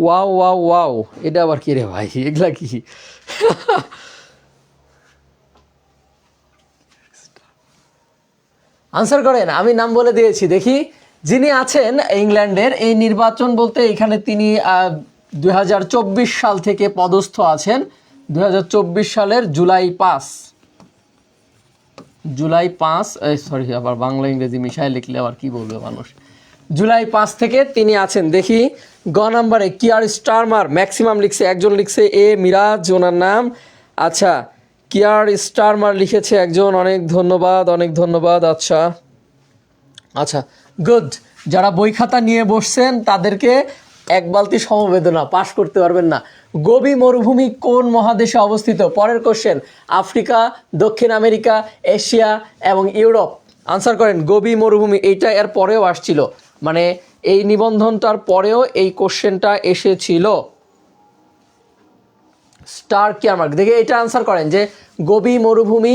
ওয়াও ওয়াও ওয়াও, এটা আবার কি রে ভাই? এগুলা কি? আনসার করেন, আমি নাম বলে দিয়েছি। দেখি যিনি আছেন ইংল্যান্ডের, এই নির্বাচন বলতে এখানে তিনি 2024 সাল থেকে পদস্থ আছেন। 2024 সালের জুলাই 5, সরি আবার বাংলা ইংরেজি মিশায় লিখলে আবার কি বলবে মানুষ। জুলাই 5 থেকে তিনি আছেন। দেখি গ নাম্বারে কিয়ার স্টারমার, ম্যাক্সিমাম লিখছে, একজন লিখছে এ মিরাজ ওনার নাম। আচ্ছা, কিয়ার স্টারমার লিখেছে একজন, অনেক ধন্যবাদ, অনেক ধন্যবাদ। আচ্ছা আচ্ছা, গুড। যারা বই খাতা নিয়ে বসছেন তাদেরকে এক বালতি সমবেদনা, পাশ করতে পারবেন না। গোবি মরুভূমি কোন মহাদেশে অবস্থিত? পরের কোশ্চেন, আফ্রিকা, দক্ষিণ আমেরিকা, এশিয়া এবং ইউরোপ। আনসার করেন। গোবি মরুভূমি, এইটা এর পরেও আসছিল, মানে এই নিবন্ধনটার পরেও এই কোশ্চেনটা এসেছিল। স্টার কিয়ারমার্ক দেখে এটা আনসার করেন যে গোবি মরুভূমি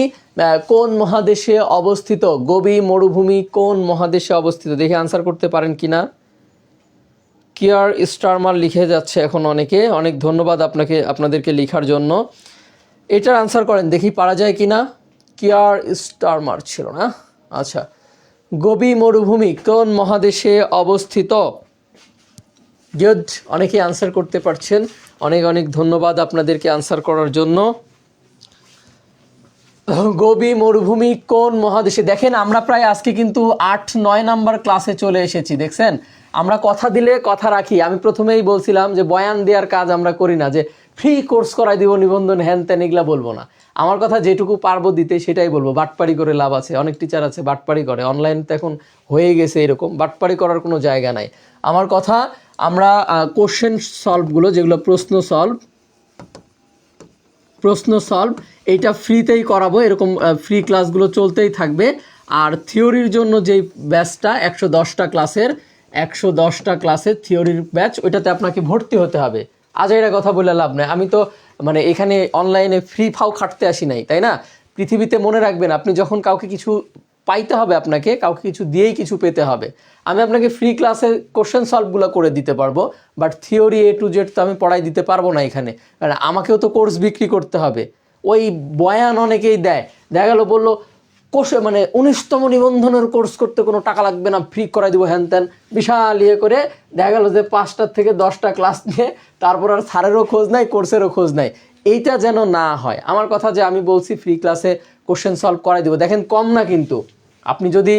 কোন মহাদেশে অবস্থিত? গোবি মরুভূমি কোন মহাদেশে অবস্থিত? দেখে আনসার করতে পারেন কিনা। কিয়ার স্টারমার লিখে যাচ্ছে এখন অনেকে, অনেক ধন্যবাদ আপনাকে, আপনাদেরকে লেখার জন্য। এটার আনসার করেন দেখি, পারা যায় কিনা। কিয়ার স্টারমার ছিল না? আচ্ছা, গোবি মরুভূমি কোন মহাদেশে অবস্থিত? গুড, অনেকে আনসার করতে পারছেন, অনেক অনেক ধন্যবাদ আপনাদেরকে আনসার করার জন্য। গোবি মরুভূমি কোন মহাদেশে? দেখেন আমরা প্রায় আজকে কিন্তু 8-9 নাম্বার ক্লাসে চলে এসেছি। দেখছেন, আমরা কথা দিলে কথা রাখি। আমি প্রথমেই বলছিলাম যে বয়ান দেওয়ার কাজ আমরা করি না, যে ফ্রি কোর্স করাই দিব, নিবন্ধন হ্যান ত্যান এগুলা বলবো না। আমার কথা যেটুকু পারবো দিতে সেটাই বলবো। বাটপাড়ি করে লাভ আছে? অনেক টিচার আছে বাটপাড়ি করে, অনলাইন তো এখন হয়ে গেছে এরকম, বাটপাড়ি করার কোনো জায়গা নাই। আমার কথা, আমরা কোশ্চেন সলভগুলো, যেগুলো প্রশ্ন সলভ এইটা ফ্রিতেই করাবো, এরকম ফ্রি ক্লাসগুলো চলতেই থাকবে। আর থিওরির জন্য যেই ব্যাচটা 110টা ক্লাসের থিওরির ব্যাচ, ওইটাতে আপনাকে ভর্তি হতে হবে। আজ এটা কথা বলে লাভ নেই, আমি তো মানে এখানে অনলাইনে ফ্রি ফাও খাটতে আসি নাই, তাই না? পৃথিবীতে মনে রাখবেন, আপনি যখন কাউকে কিছু পাইতে হবে, আপনাকে কাউকে কিছু দিয়েই কিছু পেতে হবে। আমি আপনাকে ফ্রি ক্লাসে কোশ্চেন সলভগুলো করে দিতে পারবো, but theory A to Z তো আমি পড়াই দিতে পারবো না এখানে, কারণ আমাকেও তো কোর্স বিক্রি করতে হবে। ওই বয়ান অনেকেই দেয়, দেখা গেল বললো কোর্সে মানে 19তম নিবন্ধনের কোর্স করতে কোনো টাকা লাগবে না, ফ্রি করাই দিব হ্যান ত্যান, বিশাল ইয়ে করে দেখা গেল যে 5টা থেকে 10টা ক্লাস নিয়ে তারপর আর স্যারেরও খোঁজ নাই, কোর্সেরও খোঁজ নাই। এইটা যেন না হয়। আমার কথা যে আমি বলছি ফ্রি ক্লাসে কোশ্চেন সলভ করাই দিব, দেখেন কম না কিন্তু। আপনি যদি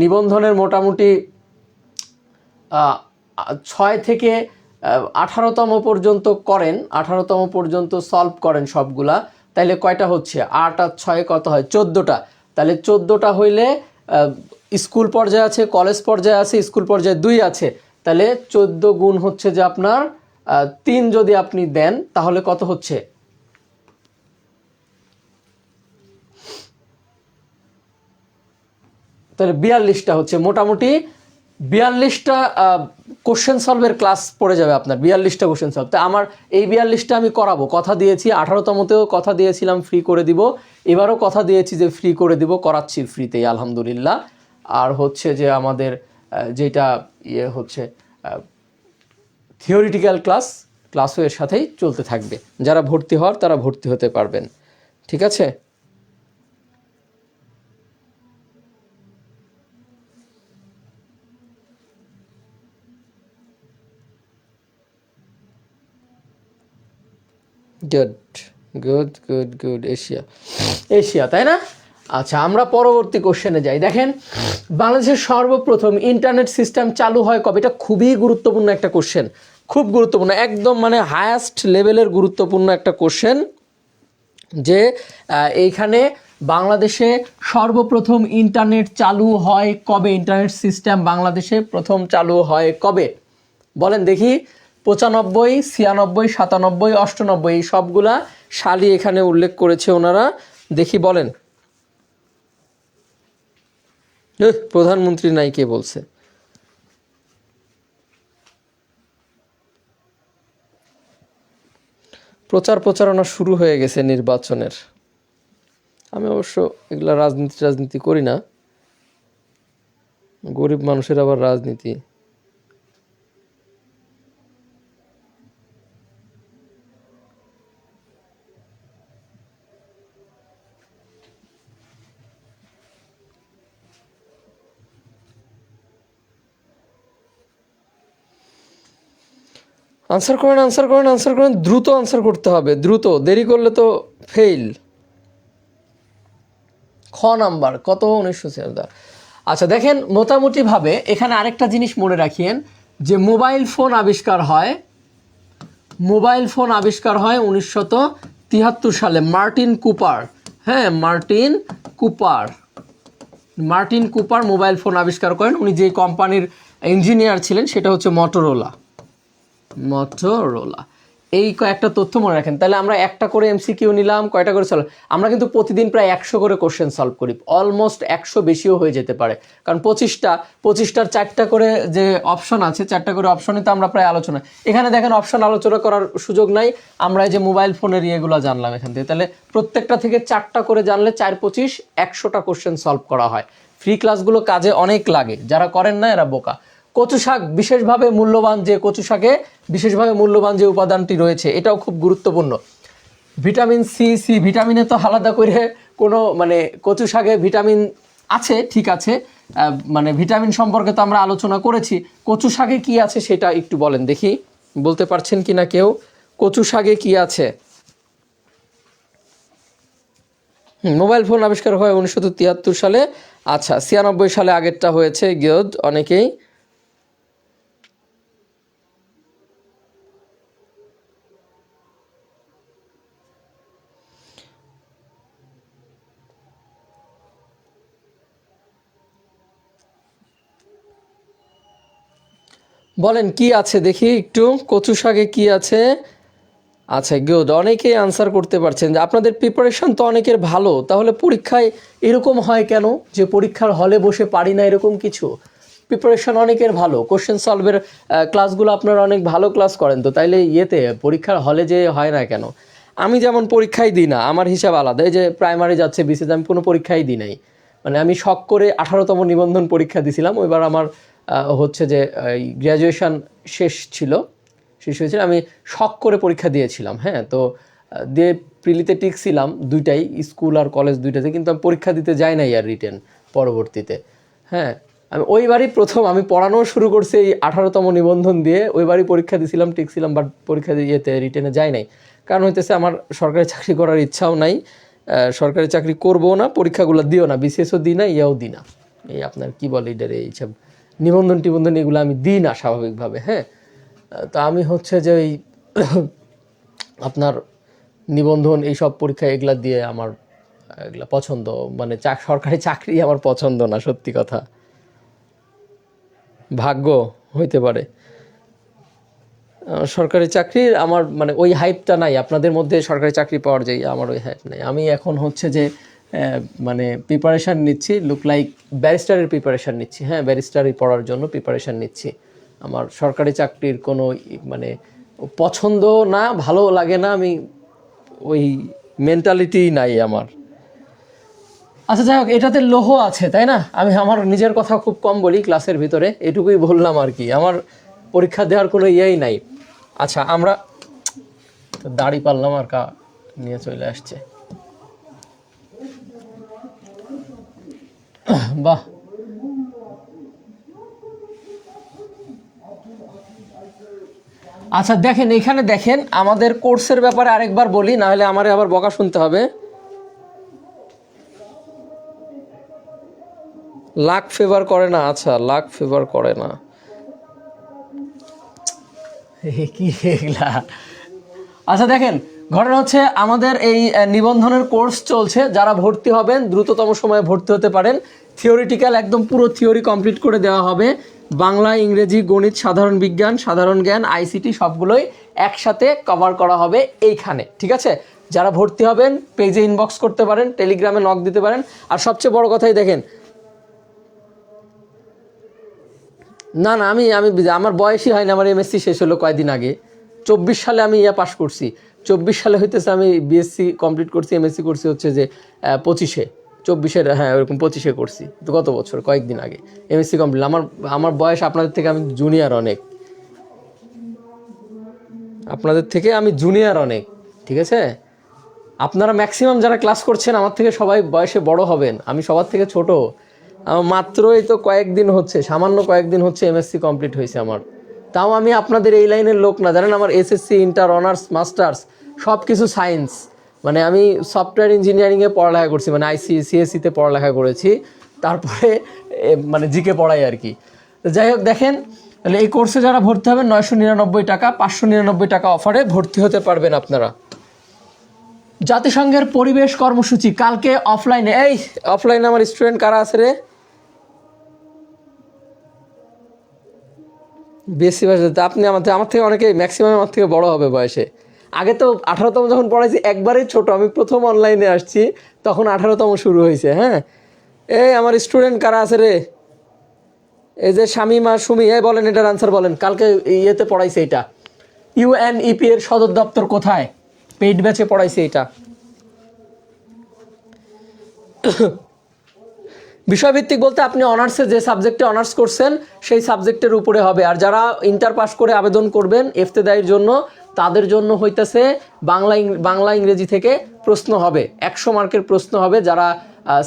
নিবন্ধনের মোটামুটি 6 থেকে 18তম পর্যন্ত করেন, 18তম পর্যন্ত সলভ করেন সবগুলা, তাইলে কয়টা হচ্ছে? 8 আর 6 কত হয়? 14টা। তাহলে 14টা হইলে স্কুল পর্যায়ে আছে, কলেজ পর্যায়ে আছে, স্কুল পর্যায়ে 2 আছে, তাহলে 14 গুণ হচ্ছে যে আপনার 3 যদি আপনি দেন তাহলে কত হচ্ছে? তাহলে 42টা হচ্ছে, মোটামুটি 42টা কোশ্চেন সলভের ক্লাস পড়ে যাবে আপনার, 42টা কোশ্চেন সলভ। তো আমার এই 42টা আমি করাবো, কথা দিয়েছি 18তমতেও কথা দিয়েছিলাম ফ্রি করে দিব, এবারও কথা দিয়েছি যে ফ্রি করে দিব, করাচ্ছি ফ্রিতেই আলহামদুলিল্লাহ। আর হচ্ছে যে আমাদের যেটা ইয়ে হচ্ছে থিওরিটিক্যাল ক্লাসও এর সাথেই চলতে থাকবে, যারা ভর্তি হওয়ার তারা ভর্তি হতে পারবেন, ঠিক আছে? Good good good good. Asia, তাই না? আচ্ছা, আমরা পরবর্তী কোশ্চেনে যাই। দেখেন, বাংলাদেশের সর্বপ্রথম ইন্টারনেট সিস্টেম চালু হয় কবে? এটা খুবই গুরুত্বপূর্ণ একটা কোশ্চেন, খুব গুরুত্বপূর্ণ, একদম মানে হায়েস্ট লেভেলের গুরুত্বপূর্ণ একটা কোশ্চেন, যে এইখানে বাংলাদেশে সর্বপ্রথম ইন্টারনেট চালু হয় কবে? ইন্টারনেট সিস্টেম বাংলাদেশে প্রথম চালু হয় কবে? বলেন দেখি। 95, 96, 97, 98, এই সবগুলা সালই এখানে উল্লেখ করেছে ওনারা, দেখি বলেন। প্রধানমন্ত্রী নাই, কে বলছে? প্রচারণা শুরু হয়ে গেছে নির্বাচনের। আমি অবশ্য এগুলা রাজনীতি করি না, গরিব মানুষের আবার রাজনীতি। আনসার করেন, দ্রুত আনসার করতে হবে, দ্রুত, দেরি করলে তো ফেল। খ নাম্বার কত? 1946। আচ্ছা দেখেন, মোটামুটিভাবে এখানে আরেকটা জিনিস মনে রাখিয়েন, যে মোবাইল ফোন আবিষ্কার হয় 1973 সালে, মার্টিন কুপার। হ্যাঁ, মার্টিন কুপার মোবাইল ফোন আবিষ্কার করেন। উনি যে কোম্পানির ইঞ্জিনিয়ার ছিলেন সেটা হচ্ছে মটোরোলা। এই কয়েকটা তথ্য মনে রাখেন। তাহলে আমরা একটা করে এমসিকিউ নিলাম, কয়টা করে সলভ? আমরা কিন্তু প্রতিদিন প্রায় 100 করে কোশ্চেন সলভ করি, অলমোস্ট 100 বেশিও হয়ে যেতে পারে, কারণ 25টার 4টা করে যে অপশন আছে, 4টা করে অপশনে তো আমরা প্রায় আলোচনা। এখানে দেখেন অপশন আলোচনা করার সুযোগ নাই, আমরা এই যে মোবাইল ফোনের ইয়েগুলো জানলাম এখান থেকে। তাহলে প্রত্যেকটা থেকে 4টা করে জানলে 4 25 100টা কোশ্চেন সলভ করা হয়। ফ্রি ক্লাসগুলো কাজে অনেক লাগে, যারা করেন না এরা বোকা। কচু শাক বিশেষভাবে মূল্যবান, যে কচু শাকে বিশেষভাবে মূল্যবান যে উপাদানটি রয়েছে এটাও খুব গুরুত্বপূর্ণ। ভিটামিন সি ভিটামিনে তো আলাদা করে কোনো মানে কচু শাকে ভিটামিন আছে, ঠিক আছে, মানে ভিটামিন সম্পর্কে তো আমরা আলোচনা করেছি। কচু শাকে কি আছে সেটা একটু বলেন দেখি, বলতে পারছেন কি না কেউ? কচু শাকে কি আছে? মোবাইল ফোন আবিষ্কার হয় 1973 সালে। আচ্ছা, 96 সালে আগেরটা হয়েছে। গুড, অনেকেই। বলেন কি আছে দেখি একটু, কচু শাকে কি আছে? আচ্ছা গুড, অনেকেই আনসার করতে পারছেন। যে আপনাদের প্রিপারেশন তো অনেকের ভালো, তাহলে পরীক্ষায় এরকম হয় কেন যে পরীক্ষার হলে বসে পারি না এরকম কিছু? প্রিপারেশন অনেকের ভালো, কোশ্চেন সলভের ক্লাসগুলো আপনারা অনেক ভালো ক্লাস করেন, তো তাইলে ইয়েতে পরীক্ষার হলে যে হয় না কেন? আমি যেমন পরীক্ষাই দিই না, আমার হিসাব আলাদা। এই যে প্রাইমারি যাচ্ছে বিসিতে, আমি কোনো পরীক্ষাই দিই নাই, মানে আমি শখ করে 18তম নিবন্ধন পরীক্ষা দিছিলাম। ওইবার আমার হচ্ছে যে গ্র্যাজুয়েশন শেষ হয়েছিল, আমি শখ করে পরীক্ষা দিয়েছিলাম। হ্যাঁ, তো দিয়ে প্রিলিতে টিকছিলাম দুইটাই, স্কুল আর কলেজ দুইটাতে, কিন্তু আমি পরীক্ষা দিতে যাই নাই আর রিটেন পরবর্তীতে। হ্যাঁ, আমি ওইবারই প্রথম আমি পড়ানো শুরু করছি এই 18তম নিবন্ধন দিয়ে, ওইবারই পরীক্ষা দিছিলাম, টিকছিলাম, বাট পরীক্ষা দিয়েতে রিটেনে যাই নাই। কারণ হইতেছে আমার সরকারি চাকরি করার ইচ্ছাও নাই, সরকারি চাকরি করবো না, পরীক্ষাগুলো দিও না, বিসিএসও দিই না, ইয়েও দিই না, এই আপনার কি বলে এটারে, এইসব নিবন্ধন এগুলো আমি দিই না স্বাভাবিকভাবে। হ্যাঁ, তো আমি হচ্ছে যে ওই আপনার নিবন্ধন এইসব পরীক্ষা এগুলা দিয়ে আমার এগুলা পছন্দ, মানে সরকারি চাকরি আমার পছন্দ না, সত্যি কথা। ভাগ্য হইতে পারে। সরকারি চাকরির আমার মানে ওই হাইপটা নাই, আপনাদের মধ্যে সরকারি চাকরি পাওয়ার যেই আমার ওই হাইপ নাই। আমি এখন হচ্ছে যে মানে প্রিপারেশান নিচ্ছি, লুক লাইক ব্যারিস্টারের প্রিপারেশান নিচ্ছি। হ্যাঁ, ব্যারিস্টারি পড়ার জন্য প্রিপারেশান নিচ্ছি। আমার সরকারি চাকরির কোনো মানে পছন্দ না, ভালো লাগে না, আমি ওই মেন্টালিটি নাই আমার। আচ্ছা যাই হোক, এটাতে লৌহ আছে তাই না? আমি আমার নিজের কথা খুব কম বলি ক্লাসের ভিতরে, এটুকুই বললাম আর কি। আমার পরীক্ষা দেওয়ার কোনো ইয়েই নাই। আচ্ছা, আমরা দাড়ি পারলাম আর নিয়ে চলে আসছে। বাহ, আচ্ছা দেখেন, এখানে দেখেন আমাদের কোর্সের ব্যাপারে আরেকবার বলি, না হলে আমারে আবার বকা শুনতে হবে। লাক ফেভার করে না। আচ্ছা, লাক ফেভার করে না, কি এগুলা? আচ্ছা দেখেন, ঘটনা হচ্ছে আমাদের এই নিবন্ধনের কোর্স চলছে। যারা ভর্তি হবেন দ্রুততম সময়ে ভর্তি হতে পারেন। থিওরিটিক্যাল একদম পুরো থিওরি কমপ্লিট করে দেওয়া হবে। বাংলা, ইংরেজি, গণিত, সাধারণ বিজ্ঞান, সাধারণ জ্ঞান, আইসিটি সবগুলোই একসাথে কভার করা হবে এইখানে, ঠিক আছে? যারা ভর্তি হবেন পেজে ইনবক্স করতে পারেন, টেলিগ্রামে নক দিতে পারেন। আর সবচেয়ে বড় কথাই দেখেন, না না, আমি আমার বয়সই হয় না, আমার এমএসসি শেষ হলো কয়েকদিন আগে। 24 সালে আমি পাস করছি। 24 সালে হইতেছে আমি বিএসসি কমপ্লিট করছি, এমএসসি করছি হচ্ছে যে 25-এ, 24-এর, হ্যাঁ ওরকম 25-এ করছি। তো গত বছর কয়েকদিন আগে এমএসসি কমপ্লিট। আমার বয়স আপনাদের থেকে আমি জুনিয়র অনেক, আপনাদের থেকে আমি জুনিয়র অনেক, ঠিক আছে? আপনারা ম্যাক্সিমাম যারা ক্লাস করছেন আমার থেকে সবাই বয়সে বড় হবেন, আমি সবার থেকে ছোট। আমার মাত্রই তো কয়েকদিন হচ্ছে, সামান্য কয়েকদিন হচ্ছে এমএসসি কমপ্লিট হয়েছে আমার। তাও আমি আপনাদের এই লাইনের লোক না, জানেন? আমার এসএসসি, ইন্টার, অনার্স, মাস্টার্স সব কিছু সায়েন্স। মানে আমি সফটওয়্যার ইঞ্জিনিয়ারিংয়ে পড়ালেখা করছি, মানে সিএসসিতে পড়ালেখা করেছি, তারপরে মানে জিকে পড়াই আর কি। যাই হোক দেখেন, তাহলে এই কোর্সে যারা ভর্তি হবেন 999 টাকা, 599 টাকা অফারে ভর্তি হতে পারবেন আপনারা। জাতিসংঘের পরিবেশ কর্মসূচি কালকে অফলাইনে। এই অফলাইনে আমার স্টুডেন্ট কারা আছে রে? বিএসসি ভাষাতে আপনি আমার থেকে অনেকে, ম্যাক্সিমাম আমার থেকে বড় হবে বয়সে। আগে তো 18তম যখন পড়াইছি একবারেই ছোট, আমি প্রথম অনলাইনে আসছি তখন 18তম শুরু হয়েছে। হ্যাঁ, এই আমার স্টুডেন্ট কারা আছে রে? এই যে শামিমা, সুমি, এই বলেন এটার আনসার বলেন। কালকে ইয়েতে পড়াইছে এটা। ইউএনইপি এর সদর দপ্তর কোথায়? পেইড ব্যাচে পড়াইছে এটা। বিষয়ভিত্তিক বলতে আপনি অনার্সে যে সাবজেক্টে অনার্স করছেন সেই সাবজেক্টের উপরে হবে। আর যারা ইন্টার পাস করে আবেদন করবেন ইফতেদায়ীর জন্য, তাদের জন্য হইতেছে বাংলা ইংরেজি থেকে প্রশ্ন হবে, 100 মার্কের প্রশ্ন হবে। যারা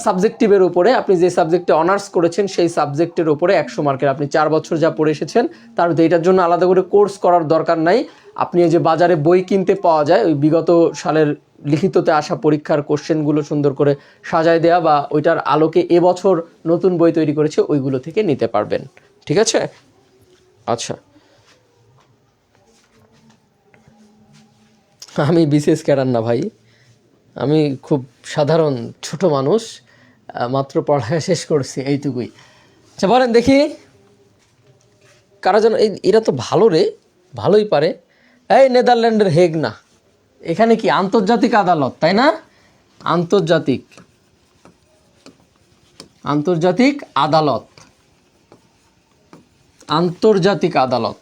সাবজেক্টিভের উপরে, আপনি যে সাবজেক্টে অনার্স করেছেন সেই সাবজেক্টের উপরে 100 মার্কের। আপনি 4 বছর যা পড়ে এসেছেন তার এটার জন্য আলাদা করে কোর্স করার দরকার নাই। আপনি এই যে বাজারে বই কিনতে পাওয়া যায়, ওই বিগত সালের লিখিততে আসা পরীক্ষার কোশ্চেনগুলো সুন্দর করে সাজায় দেয়া বা ওইটার আলোকে এবছর নতুন বই তৈরি করেছে ওইগুলো থেকে নিতে পারবেন, ঠিক আছে? আচ্ছা, আমি বিশেষ ক্যাডার না ভাই, আমি খুব সাধারণ ছোট মানুষ, মাত্র পড়ালেখা শেষ করছি, এইটুকুই। আচ্ছা বলেন দেখি কারা যেন, এরা তো ভালো রে, ভালোই পারে। এই নেদারল্যান্ডের হেগ না, এখানে কি আন্তর্জাতিক আদালত, তাই না? আন্তর্জাতিক আদালত, আন্তর্জাতিক আদালত।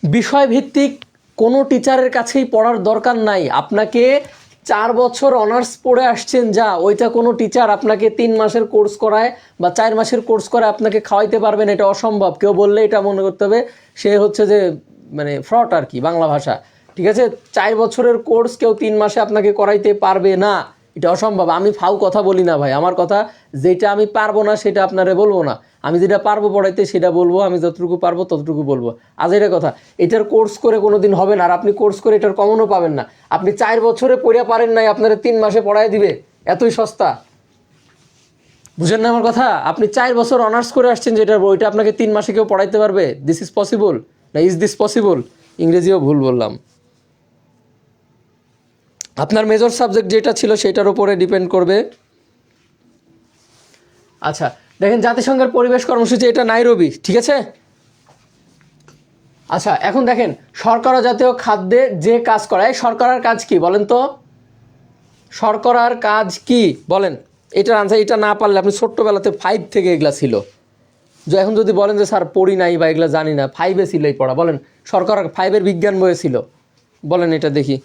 বিষয়ভিত্তিক কোনো টিচারের কাছেই পড়ার দরকার নাই। আপনাকে 4 বছর অনার্স পড়ে আসছেন যা, ওইটা কোনো টিচার আপনাকে 3 মাসের কোর্স করায় বা 4 মাসের কোর্স করে আপনাকে খাওয়াইতে পারবেন, এটা অসম্ভব। কেউ বললে এটা মনে করতে হবে সে হচ্ছে যে মানে ফ্রড আর কি, বাংলা ভাষা, ঠিক আছে? 4 বছরের কোর্স কেউ 3 মাসে আপনাকে করাইতে পারবে না, এটা অসম্ভব। আমি ফাউ কথা বলি না ভাই, আমার কথা যেটা আমি পারবো না সেটা আপনারে বলবো না, আমি যেটা পারবো পড়াইতে সেটা বলবো, আমি যতটুকু পারবো ততটুকু বলবো। আজ এটা কথা, এটার কোর্স করে কোনো দিন হবে না, আর আপনি কোর্স করে এটার কমনও পাবেন না। আপনি 4 বছরে পড়িয়া পারেন নাই, আপনারা 3 মাসে পড়াই দিবে, এতই সস্তা, বুঝেন না আমার কথা? আপনি 4 বছর অনার্স করে আসছেন যেটার বইটা আপনাকে 3 মাসে কেউ পড়াইতে পারবে? দিস ইজ পসিবল না, ইজ দিস পসিবল? ইংরেজিও ভুল বললাম। আপনার মেজর সাবজেক্ট যেটা ছিল সেটার উপরে ডিপেন্ড করবে। আচ্ছা দেখেন, জাতিসংঘের পরিবেশ কর্মসূচি এটা নাইরোবি, ঠিক আছে। আচ্ছা এখন দেখেন, শর্করা জাতীয় খাদ্যে যে কাজ করায়, শর্করার কাজ কি বলেন তো? শর্করার কাজ কি বলেন? এটার আনসার, এটা না পারলে আপনি ছোট্টবেলাতে 5 থেকে এগুলা ছিল, যে এখন যদি বলেন যে স্যার পড়ি নাই বা এগুলা জানি না, 5-এ ছিল এই পড়া, বলেন শর্করা 5-এর বিজ্ঞান বইয়ে ছিল, বলেন এটা দেখি।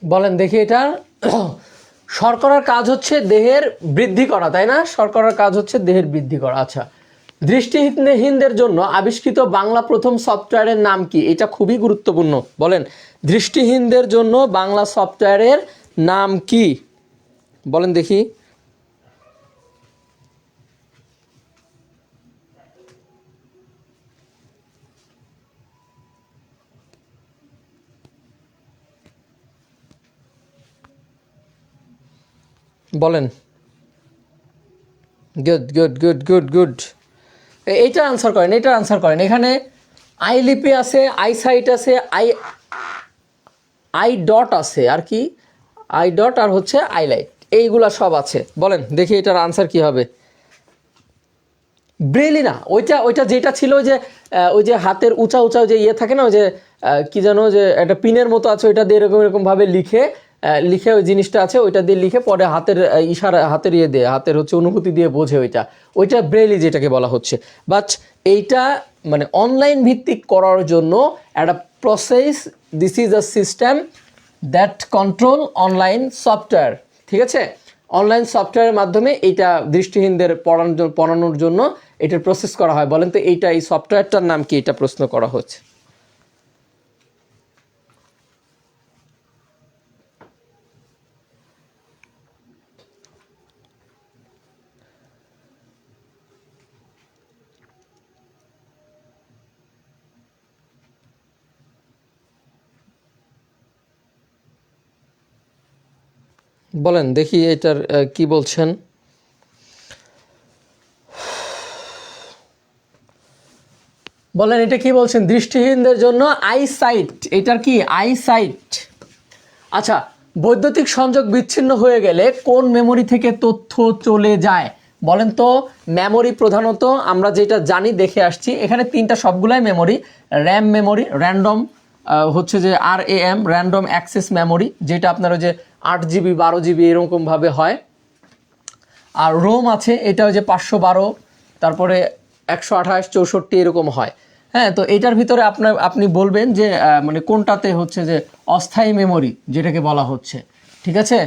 বলেন দেখি এটা। শর্করার কাজ হচ্ছে দেহের বৃদ্ধি করা, তাই না? শর্করার কাজ হচ্ছে দেহের বৃদ্ধি করা। আচ্ছা, দৃষ্টিহীনদের জন্য আবিষ্কৃত বাংলা প্রথম সফটওয়্যারের নাম কি? এটা খুবই গুরুত্বপূর্ণ, বলেন দৃষ্টিহীনদের জন্য বাংলা সফটওয়্যারের নাম কি? বলেন দেখি। বলেন। Good good good good good. এইটার আনসার করেন, এইটার আনসার করেন। এখানে আই লিপি আছে, আই সাইট আছে, আই ডট আছে, আর কি আই ডট আর হচ্ছে আইলাইট, এইগুলা সব আছে। বলেন দেখি এটার আনসার কি হবে। ব্রেলি না, ওইটা যেটা ছিল ওই যে হাতের উঁচা উঁচা যে ইয়ে থাকে না, ওই যে কি জানো, যে একটা পিনের মতো আছে, ওইটা দিয়ে এরকম এরকম ভাবে লিখে ওই জিনিসটা আছে, ওইটা দিয়ে লিখে পরে হাতের ইশারা, হাতের ইয়ে দিয়ে, হাতের হচ্ছে অনুভূতি দিয়ে বোঝে, ওইটা ব্রেলি যেটাকে বলা হচ্ছে। বাট এইটা মানে অনলাইন ভিত্তিক করার জন্য একটা process, this is a system that control online software, ঠিক আছে। অনলাইন সফটওয়্যারের মাধ্যমে এইটা দৃষ্টিহীনদের পড়ানোর জন্য এটার প্রসেস করা হয়। বলেন তো এইটা, এই সফটওয়্যারটার নাম কি? এটা প্রশ্ন করা হচ্ছে। বলেন দেখি এটার কি বলছেন। বলেন এটা কি বলছেন? দৃষ্টিহীনদের জন্য আই সাইট, এটার কি আই সাইট। আচ্ছা, বৈদ্যুতিক সংযোগ বিচ্ছিন্ন হয়ে গেলে কোন মেমোরি থেকে তথ্য চলে যায়? বলেন তো। মেমোরি প্রধানত আমরা যেটা জানি দেখে আসছি, এখানে 3টা সবগুলাই মেমোরি। র্যাম মেমোরি, র্যান্ডম হচ্ছে যে RAM, র্যান্ডম অ্যাক্সেস মেমোরি, যেটা আপনার ওই যে 8 GB 12 GB এরকমভাবে হয়। আর রোম আছে, এটা ওই যে 512, তারপরে 128 64 এরকম হয়। হ্যাঁ, তো এটার ভিতরে আপনি বলবেন যে মানে কোনটাতে হচ্ছে যে অস্থায়ী মেমোরি যেটাকে বলা হচ্ছে, ঠিক আছে।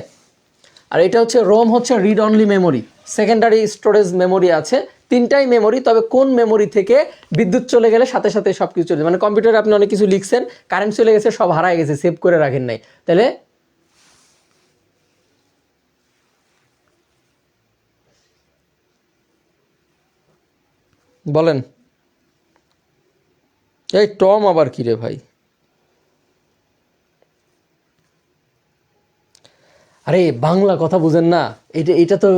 আর এটা হচ্ছে রোম, হচ্ছে read only memory. Secondary storage memory আছে, 3টাই মেমোরি। তবে কোন মেমোরি থেকে বিদ্যুৎ চলে গেলে সাথে সাথে সব কিছু চলে যায়, মানে কম্পিউটারে আপনি অনেক কিছু লিখছেন, কারেন্ট চলে গেছে, সব হারায় গেছে, সেভ করে রাখেন নাই, তাহলে বলেন। এই টম আবার কি রে ভাই? আরে বাংলা কথা বুঝেন না, এটা তো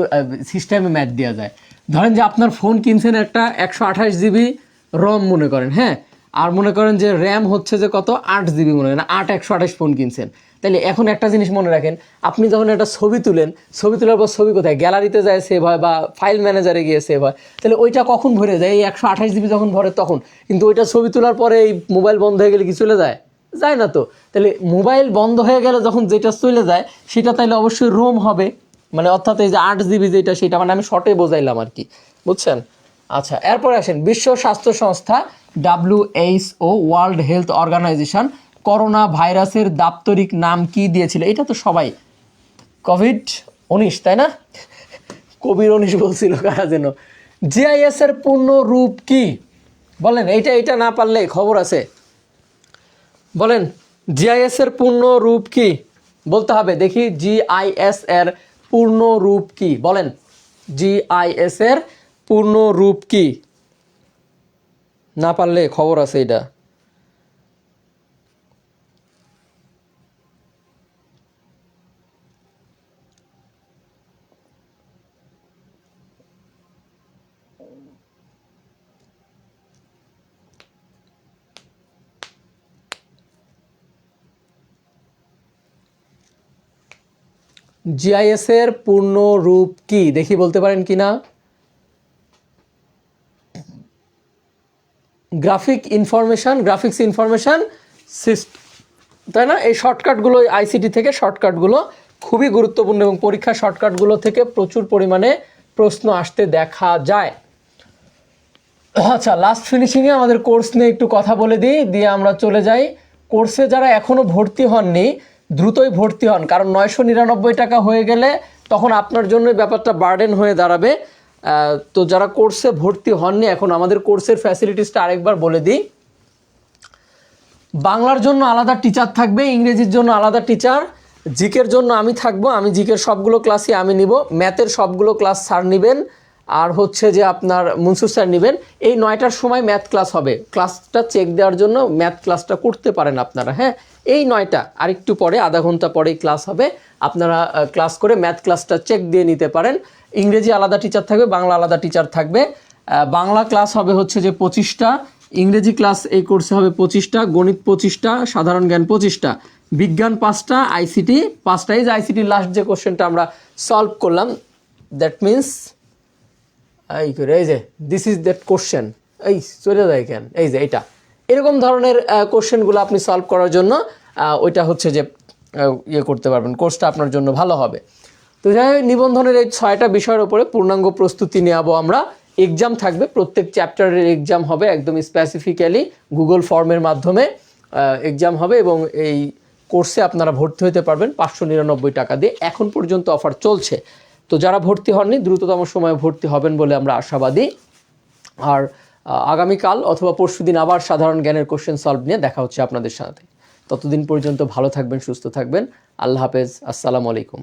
সিস্টেমে ম্যাথ দেওয়া যায়। ধরেন যে আপনার ফোন কিনছেন একটা 128 GB রম মনে করেন, হ্যাঁ, আর মনে করেন যে র্যাম হচ্ছে যে কত 8 GB, মনে করেন 128 ফোন কিনছেন। তাহলে এখন একটা জিনিস মনে রাখেন, আপনি যখন একটা ছবি তুলেন, ছবি তোলার পর ছবি কোথায়, গ্যালারিতে যায় সেভ হয় বা ফাইল ম্যানেজারে গিয়ে সেভ হয়, তাহলে ওইটা কখন ভরে যায়? এই 128 GB যখন ভরে তখন। কিন্তু ওইটা ছবি তোলার পরে এই মোবাইল বন্ধ হয়ে গেলে কি চলে যায়? যায় না তো। তাহলে মোবাইল বন্ধ হয়ে গেলে যখন যেটা চলে যায় সেটা তাইলে অবশ্যই রোম হবে, মানে অর্থাৎ এই যে 8 GB যেটা, সেটা মানে আমি শর্টে বোঝাইলাম আর কি, বুঝছেন। আচ্ছা, এরপরে আসেন, বিশ্ব স্বাস্থ্য সংস্থা WHO, World Health Organization, corona ভাইরাসের দাপ্তরিক নাম কি দিয়েছিল? এটা তো সবাই, COVID-19, তাই না? COVID-19 বলছিল কারা যেন। GIS এর পূর্ণ রূপ কি? বলেন এটা না পারলে খবর আছে। বলেন GIS এর পূর্ণ রূপ কি? বলতে হবে, দেখি GIS এর পূর্ণ রূপ কি? বলেন GIS এর পূর্ণ রূপ কি? না পারলে খবর আছে এটা। জিআইএস এর পূর্ণ রূপ কি দেখি, বলতে পারেন কিনা? গ্রাফিক্স ইনফরমেশন সিস্টেম, তাই না? এই শর্টকাটগুলো আইসিটি থেকে শর্টকাটগুলো খুবই গুরুত্বপূর্ণ এবং পরীক্ষা শর্টকাটগুলো থেকে প্রচুর পরিমাণে প্রশ্ন আসতে দেখা যায়। আচ্ছা, লাস্ট ফিনিশিংয়ে আমাদের কোর্স নিয়ে একটু কথা বলে দিই, দিয়ে আমরা চলে যাই। কোর্সে যারা এখনও ভর্তি হননি দ্রুতই ভর্তি হন, কারণ 999 টাকা হয়ে গেলে তখন আপনার জন্য ব্যাপারটা বার্ডেন হয়ে দাঁড়াবে। তো যারা কোর্সে ভর্তি হননি এখন, আমাদের কোর্সের ফ্যাসিলিটিসটা আরেকবার বলে দিই। বাংলার জন্য আলাদা টিচার থাকবে, ইংরেজির জন্য আলাদা টিচার, জিকের জন্য আমি থাকবো, আমি জিকের সবগুলো ক্লাসই আমি নিব, ম্যাথের সবগুলো ক্লাস স্যার নেবেন, আর হচ্ছে যে আপনার মনসুর স্যার নেবেন। এই 9টার সময় ম্যাথ ক্লাস হবে, ক্লাসটা চেক দেওয়ার জন্য ম্যাথ ক্লাসটা করতে পারেন আপনারা। হ্যাঁ, এই 9টা আর একটু পরে, আধা ঘন্টা পরেই ক্লাস হবে, আপনারা ক্লাস করে ম্যাথ ক্লাসটা চেক দিয়ে নিতে পারেন। ইংরেজি আলাদা টিচার থাকবে, বাংলা আলাদা টিচার থাকবে। বাংলা ক্লাস হবে হচ্ছে যে 25টা, ইংরেজি ক্লাস এই কোর্সে হবে 25টা, গণিত 25টা, সাধারণ জ্ঞান 25টা, বিজ্ঞান 5টা, আইসিটি 5টা। এই যে আইসিটির লাস্ট যে কোশ্চেনটা আমরা সলভ করলাম, দ্যাট মিনস এই করে, এই যে দিস ইজ দ্যাট কোশ্চেন, এই চলে যায় কেন, এই যে এটা, এরকম ধরনের কোশ্চেনগুলো আপনি সলভ করার জন্য ওইটা হচ্ছে যে ইয়ে করতে পারবেন, কোর্সটা আপনার জন্য ভালো হবে। তো যাই হোক, নিবন্ধনের এই 6টা বিষয়ের উপরে পূর্ণাঙ্গ প্রস্তুতি নেওয়াবো আমরা। এক্সাম থাকবে, প্রত্যেক চ্যাপ্টারের এক্সাম হবে একদম স্পেসিফিক্যালি গুগল ফর্মের মাধ্যমে এক্সাম হবে, এবং এই কোর্সে আপনারা ভর্তি হতে পারবেন 599 টাকা দিয়ে। এখন পর্যন্ত অফার চলছে, তো যারা ভর্তি হননি দ্রুততম সময়ে ভর্তি হবেন বলে আমরা আশাবাদী। আর আগামীকাল অথবা পরশুদিন আবার সাধারণ জ্ঞানের কোশ্চেন সলভ নিয়ে দেখা হচ্ছে আপনাদের সাথে। ততদিন পর্যন্ত ভালো থাকবেন, সুস্থ থাকবেন। আল্লাহ হাফেজ, আসসালামু আলাইকুম।